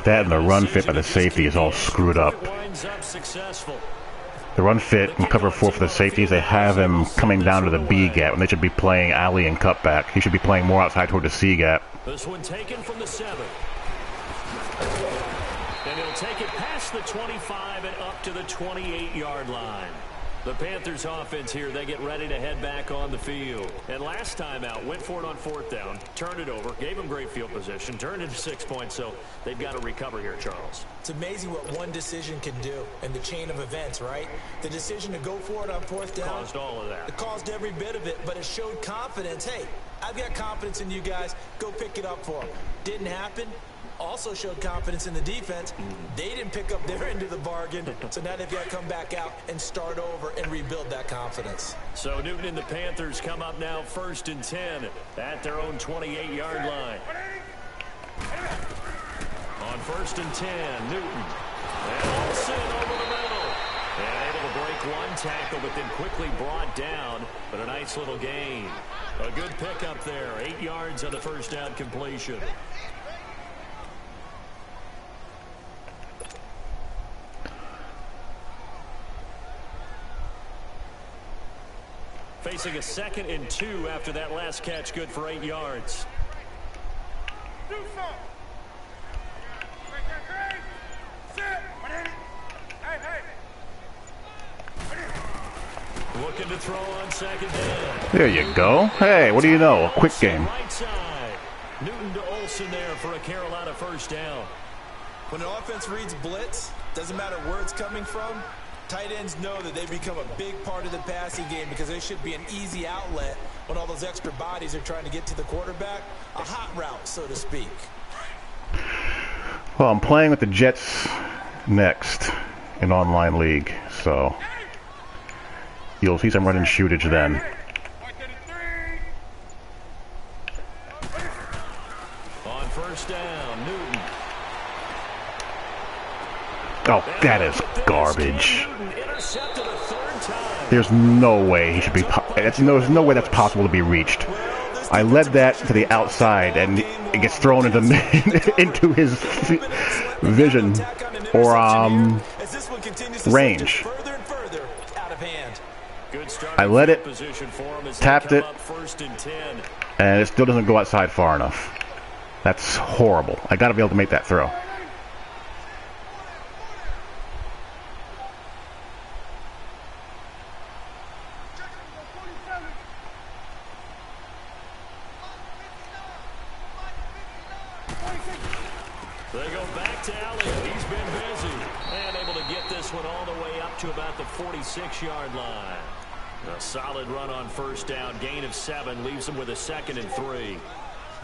That and the run fit by the safety is all screwed up. The run fit and cover 4 for the safeties, they have him coming down to the B gap, and they should be playing alley and cutback. He should be playing more outside toward the C gap. This one taken from the 7. And he'll take it past the 25 and up to the 28-yard line. The Panthers offense here, they get ready to head back on the field. And last time out, went for it on 4th down, turned it over, gave them great field position, turned it to 6 points, so they've got to recover here, Charles. It's amazing what one decision can do in the chain of events, right? The decision to go for it on 4th down. Caused all of that. It caused every bit of it, but it showed confidence. Hey, I've got confidence in you guys. Go pick it up for them. Didn't happen. Also showed confidence in the defense. They didn't pick up their end of the bargain, so now they've got to come back out and start over and rebuild that confidence. So Newton and the Panthers come up now 1st and 10 at their own 28-yard line. On 1st and 10, Newton. And Olsen over the middle. And able to break one tackle, but then quickly brought down. But a nice little gain. A good pickup there. 8 yards on the first down completion. Facing a 2nd and 2 after that last catch, good for 8 yards. Do something. Sit. Hey. Looking to throw on 2nd down. There you go. Hey, what do you know? A quick game. Right side. Newton to Olsen there for a Carolina first down. When an offense reads blitz, doesn't matter where it's coming from, tight ends know that they become a big part of the passing game because they should be an easy outlet when all those extra bodies are trying to get to the quarterback. A hot route, so to speak. Well, I'm playing with the Jets next in online league, so you'll see some run and shootage then. On first down, Newton. Oh, that is garbage. Intercepted a 3rd time. There's no way he should be. There's no way that's possible to be reached. I led that to the outside, and it gets thrown into his vision or range. I let it, tapped it, and it still doesn't go outside far enough. That's horrible. I got to be able to make that throw. They go back to Elliott. He's been busy. And able to get this one all the way up to about the 46-yard line. A solid run on first down. Gain of 7. Leaves them with a 2nd and 3.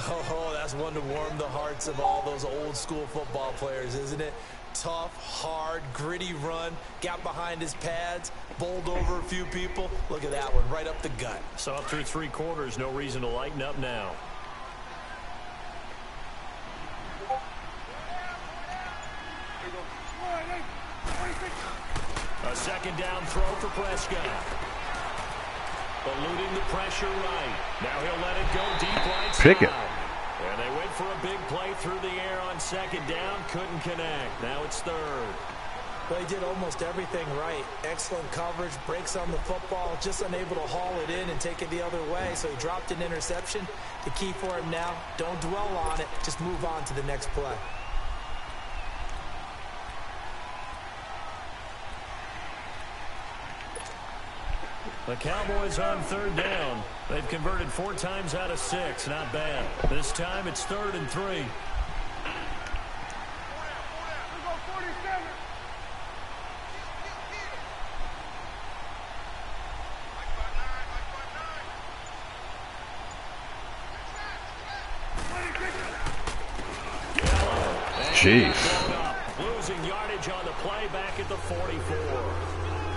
Oh, that's one to warm the hearts of all those old-school football players, isn't it? Tough, hard, gritty run. Got behind his pads. Bowled over a few people. Look at that one, right up the gut. Saw through 3 quarters. No reason to lighten up now. A 2nd down throw for Prescott. Eluding the pressure right. Now he'll let it go deep right side. Pick it. And they went for a big play through the air on 2nd down. Couldn't connect. Now it's 3rd. Well, he did almost everything right. Excellent coverage, breaks on the football, just unable to haul it in and take it the other way. So he dropped an interception. The key for him now, don't dwell on it. Just move on to the next play. The Cowboys on 3rd down. They've converted 4 times out of 6. Not bad. This time it's 3rd and 3. Jeez. Losing yardage on the play back at the 44.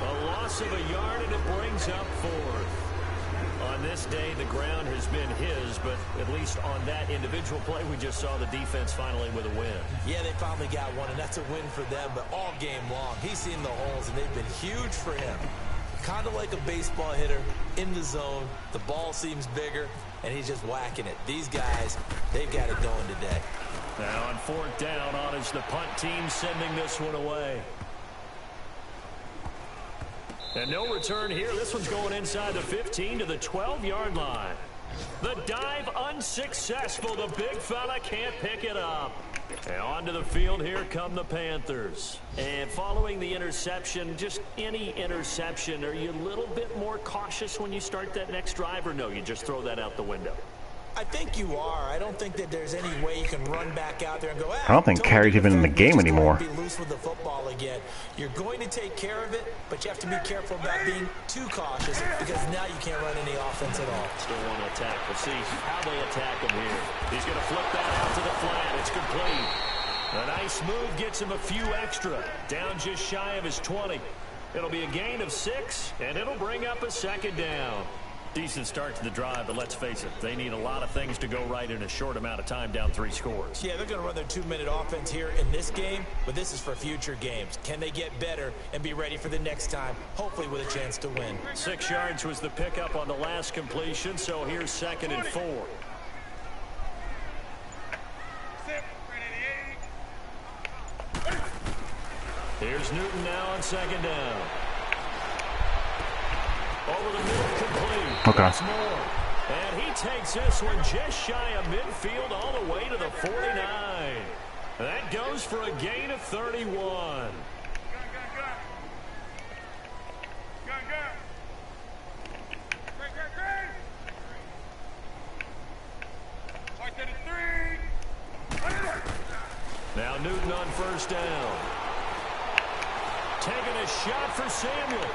A loss of a yard, and it brings up 4th. On this day, the ground has been his, but at least on that individual play, we just saw the defense finally with a win. Yeah, they finally got one, and that's a win for them, but all game long, he's seen the holes, and they've been huge for him. Kind of like a baseball hitter in the zone. The ball seems bigger, and he's just whacking it. These guys, they've got it going today. Now on 4th down, on is the punt team sending this one away. And no return here. This one's going inside the 15 to the 12-yard line. The dive unsuccessful. The big fella can't pick it up. And onto the field, here come the Panthers. And following the interception, just any interception, are you a little bit more cautious when you start that next drive, or no, you just throw that out the window? I think you are. I don't think that there's any way you can run back out there and go, I don't think Carey's even in the game anymore. Be loose with the football again. You're going to take care of it, but you have to be careful about being too cautious because now you can't run any offense at all. Still want to attack. We'll see how they attack him here. He's going to flip that out to the flat. It's complete. A nice move gets him a few extra. Down just shy of his 20. It'll be a gain of 6, and it'll bring up a second down. Decent start to the drive, but let's face it, they need a lot of things to go right in a short amount of time, down 3 scores. Yeah, they're going to run their 2-minute offense here in this game, but this is for future games. Can they get better and be ready for the next time, hopefully with a chance to win? 6 yards was the pickup on the last completion, so here's 2nd and 4. Here's Newton now on 2nd down. Over the middle, complete. Okay. Once more. And he takes this one just shy of midfield all the way to the 49. That goes for a gain of 31. Now Newton on 1st down. Taking a shot for Samuel.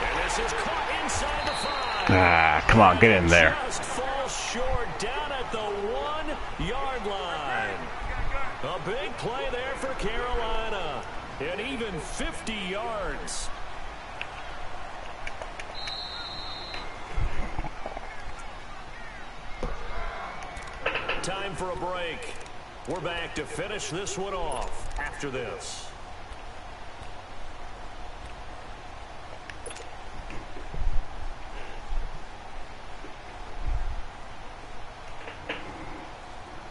And this is caught inside the 5. Ah, come on, get in there. Just falls short down at the 1-yard line. A big play there for Carolina. And even 50 yards. Time for a break. We're back to finish this one off after this.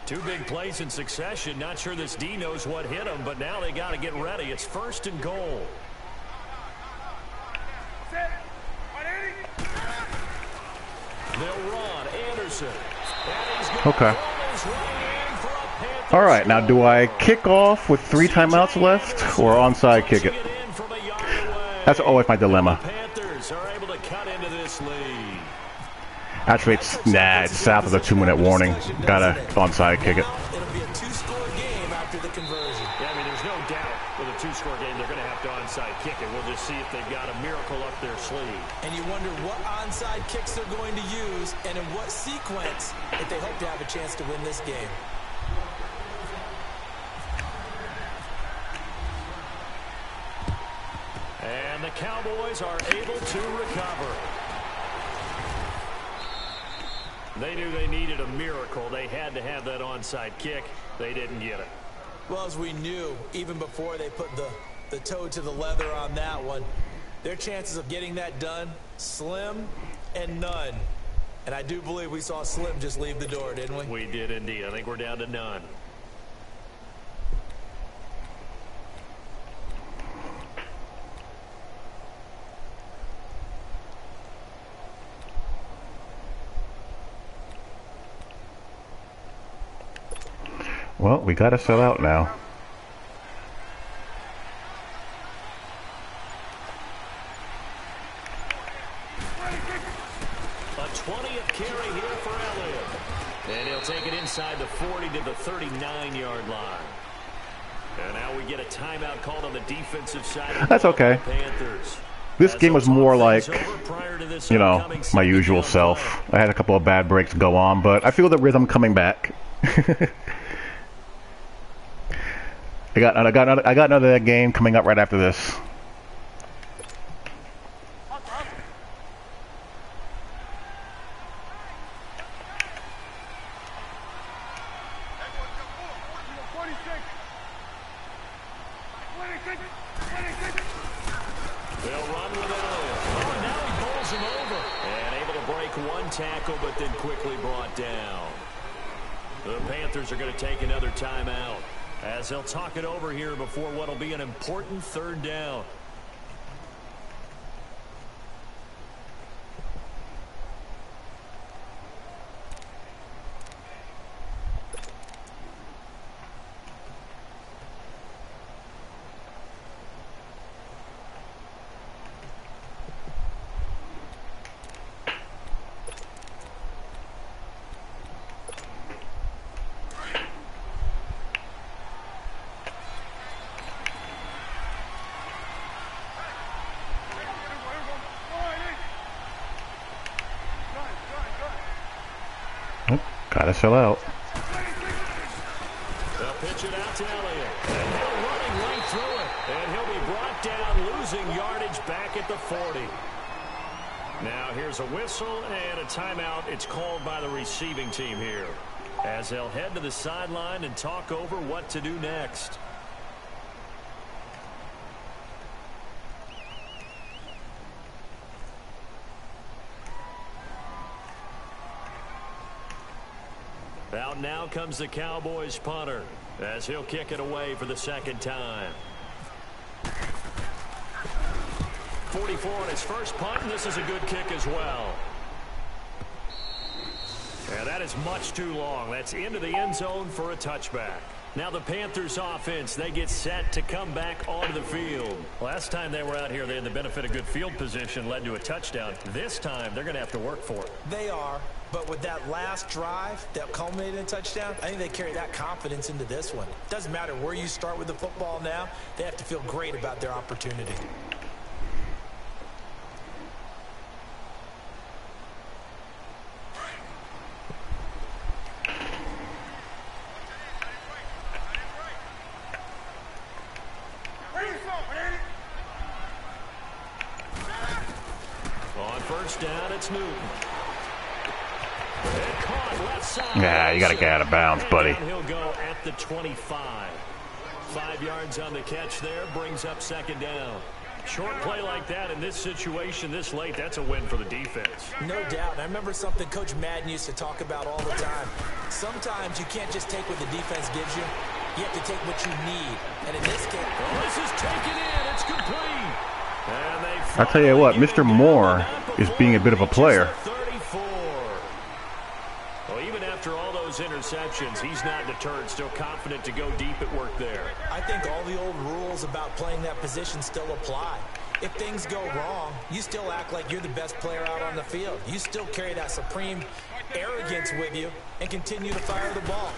Two big plays in succession. Not sure this D knows what hit him, but now they got to get ready. It's 1st and goal. They'll run. Anderson. Okay. All right, now do I kick off with 3 timeouts left or onside kick it? That's always my dilemma. Panthers are able to cut into this lead. Actually, it's south of the 2-minute warning. Gotta onside kick it. It'll be a 2-score game after the conversion. Yeah, I mean, there's no doubt with a 2-score game they're going to have to onside kick it. We'll just see if they've got a miracle up their sleeve. And you wonder what onside kicks they're going to use and in what sequence if they hope to have a chance to win this game. And the Cowboys are able to recover. They knew they needed a miracle. They had to have that onside kick. They didn't get it. Well, as we knew, even before they put the toe to the leather on that one, their chances of getting that done, slim and none. And I do believe we saw Slim just leave the door, didn't we? We did indeed. I think we're down to none. Well, we gotta sell out now. A 20th carry here for Elliott. And he'll take it inside the 40 to the 39-yard line. And now we get a timeout called on the defensive side. That's okay. Panthers. This game was more like, you know, my usual self. I had a couple of bad breaks go on, but I feel the rhythm coming back. I got another game coming up right after this. They'll run with Elliott. Oh, and now he pulls him over. And able to break one tackle, but then quickly brought down. The Panthers are going to take another timeout as they'll talk it over here before what will be an important 3rd down. Gotta sell out. They'll pitch it out to Elliott. And he'll running right through it. And he'll be brought down, losing yardage back at the 40. Now here's a whistle and a timeout. It's called by the receiving team here, as they'll head to the sideline and talk over what to do next. Out now comes the Cowboys punter, as he'll kick it away for the second time. 44 on his first punt, and this is a good kick as well. And that is much too long. That's into the end zone for a touchback. Now the Panthers offense, they get set to come back onto the field. Last time they were out here, they had the benefit of good field position, led to a touchdown. This time, they're going to have to work for it. They are, but with that last drive that culminated in a touchdown, I think they carry that confidence into this one. Doesn't matter where you start with the football now, they have to feel great about their opportunity. Down, it's Newton. Caught left side. Yeah, you got to get out of bounds, buddy. He'll go at the 25. 5 yards on the catch there, brings up second down. Short play like that in this situation this late, that's a win for the defense. No doubt. I remember something Coach Madden used to talk about all the time. Sometimes you can't just take what the defense gives you. You have to take what you need. And in this case, this is taken in. It's complete. I'll tell you what, Mr. Moore is being a bit of a player. 34. Well, even after all those interceptions, he's not deterred, still confident to go deep at work there. I think all the old rules about playing that position still apply. If things go wrong, you still act like you're the best player out on the field. You still carry that supreme arrogance with you and continue to fire the ball.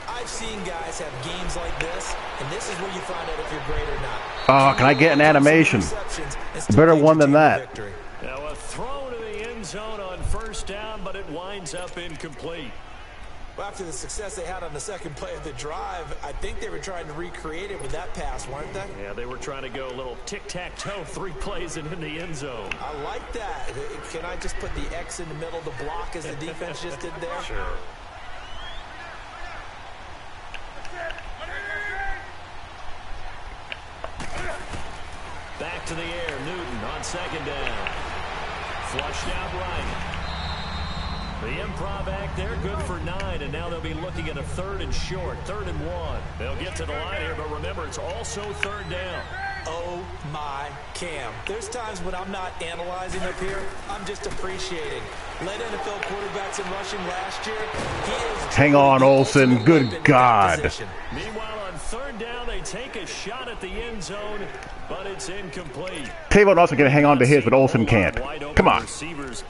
I've seen guys have games like this, and this is where you find out if you're great or not. Oh, can I get an animation? Better one than that. Now a throw to the end zone on first down, but it winds up incomplete. Well, after the success they had on the second play of the drive, I think they were trying to recreate it with that pass, weren't they? Yeah, they were trying to go a little tic-tac-toe, 3 plays and in the end zone. I like that. Can I just put the X in the middle of the block as the defense just did there? Sure. Back to the air, Newton on second down. Flushed out right. The improv act there, good for 9, and now they'll be looking at a 3rd and short, 3rd and 1. They'll get to the line here, but remember, it's also 3rd down. Oh, my Cam. There's times when I'm not analyzing up here. I'm just appreciating. Led NFL quarterbacks in rushing last year. Hang on, Olsen. Good God. Meanwhile, on 3rd down, they take a shot at the end zone, but it's incomplete. Tavon also can hang on to his, but Olsen can't. Come on.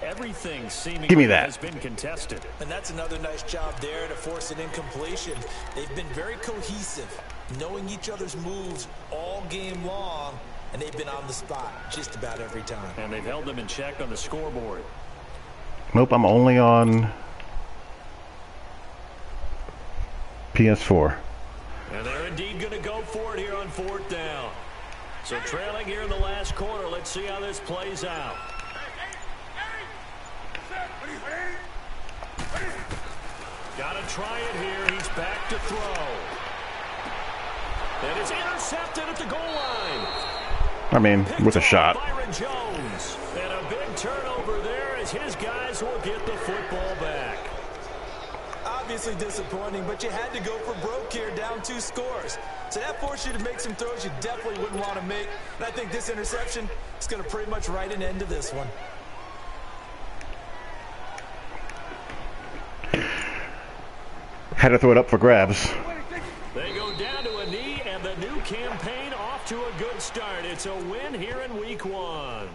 Everything Give me that. has been contested. And that's another nice job there to force an incompletion. They've been very cohesive, knowing each other's moves all game long, and they've been on the spot just about every time. And they've held them in check on the scoreboard. Nope, I'm only on PS4. And they're indeed going to go for it here on 4th down. So trailing here in the last quarter, let's see how this plays out. Got to try it here. He's back to throw. And it's intercepted at the goal line. I mean, with a shot. Byron Jones. And a big turnover there as his guys will get the football back. Obviously disappointing, but you had to go for broke here, down 2 scores. So that forced you to make some throws you definitely wouldn't want to make. And I think this interception is going to pretty much write an end to this one. Had to throw it up for grabs. They go down to a knee, and the new campaign off to a good start. It's a win here in week 1.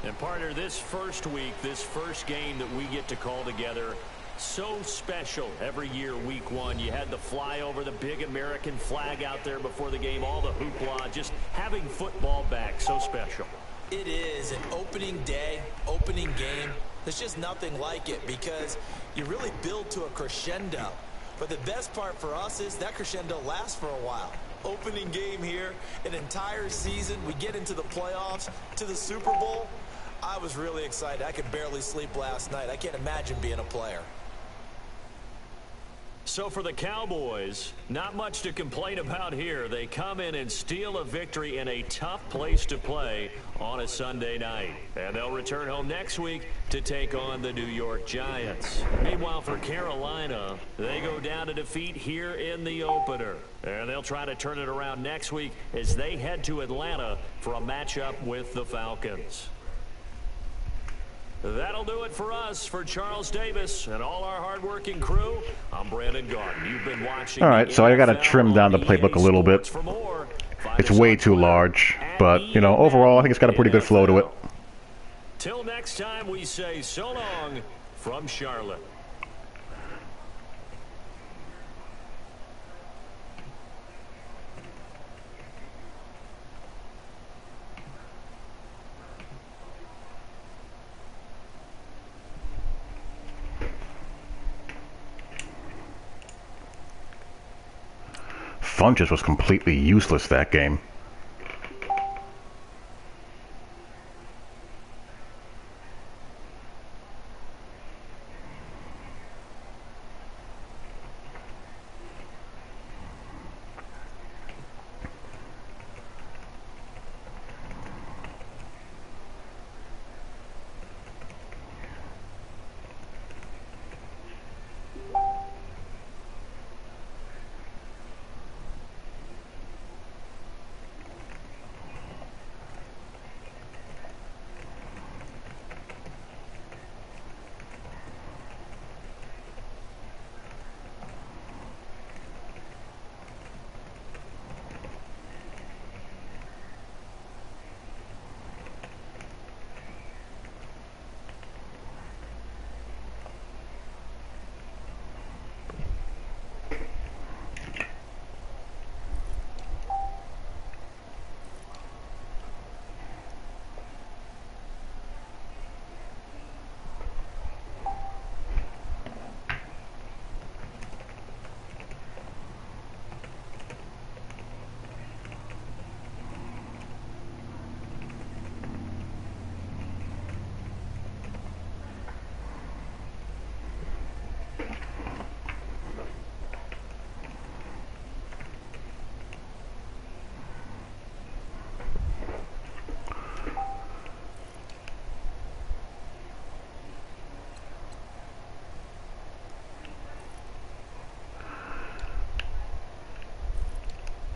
And partner, this first week, this first game that we get to call together, so special every year, week 1. You had the flyover, the big American flag out there before the game, all the hoopla, just having football back, so special. It is an opening day, opening game. There's just nothing like it because you really build to a crescendo. But the best part for us is that crescendo lasts for a while. Opening game here, an entire season, we get into the playoffs, to the Super Bowl. I was really excited. I could barely sleep last night. I can't imagine being a player. So for the Cowboys, not much to complain about here. They come in and steal a victory in a tough place to play on a Sunday night. And they'll return home next week to take on the New York Giants. Meanwhile, for Carolina, they go down to defeat here in the opener. And they'll try to turn it around next week as they head to Atlanta for a matchup with the Falcons. That'll do it for us. For Charles Davis and all our hardworking crew, I'm Brandon Garden. You've been watching. All right, so I got to trim down the playbook a little bit. It's way too large, but, you know, overall, I think it's got a pretty good flow to it. Till next time, we say so long from Charlotte. Funches was completely useless that game.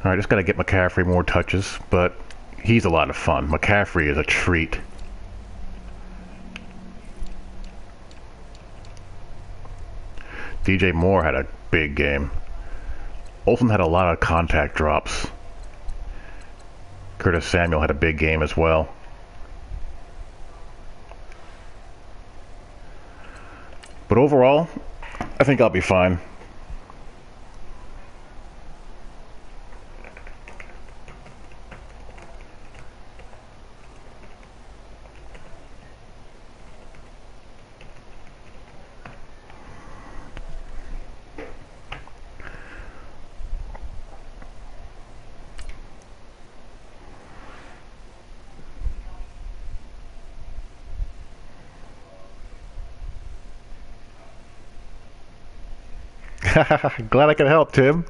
I just got to get McCaffrey more touches, but he's a lot of fun. McCaffrey is a treat. DJ Moore had a big game. Olsen had a lot of contact drops. Curtis Samuel had a big game as well. But overall, I think I'll be fine. Glad I could help, Tim.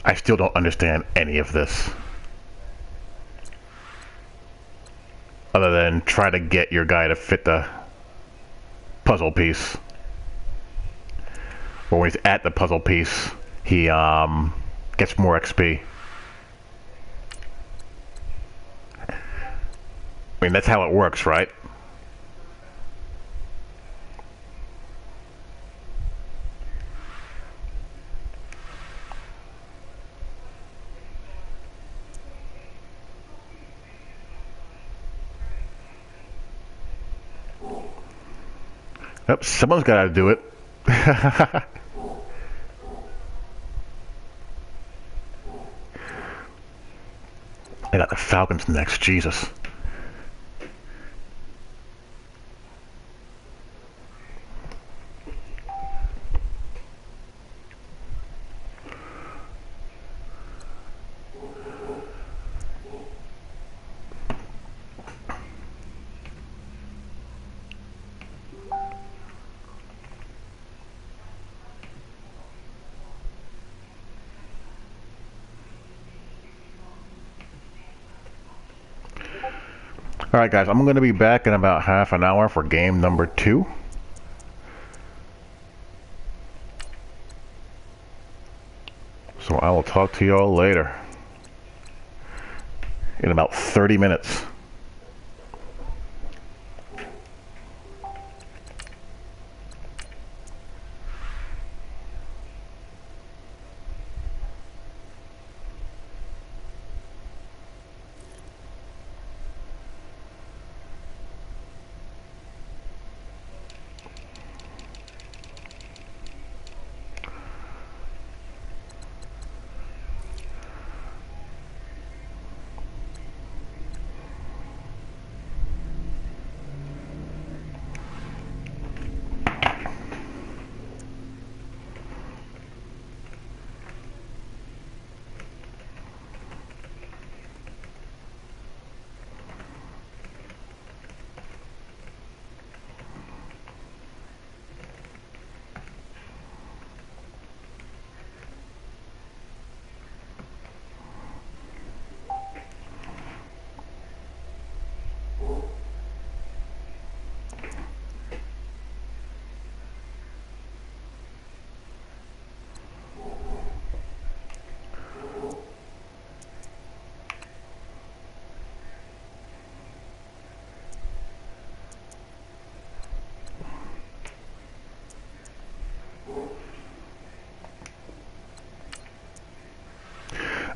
I still don't understand any of this. Other than try to get your guy to fit the puzzle piece. But when he's at the puzzle piece, he gets more XP. I mean, that's how it works, right? Yep, someone's got to do it. I got the Falcons next, Jesus. Alright guys, I'm going to be back in about half an hour for game number 2. So I will talk to y'all later. In about 30 minutes.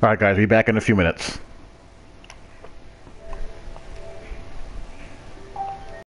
Alright guys, be back in a few minutes.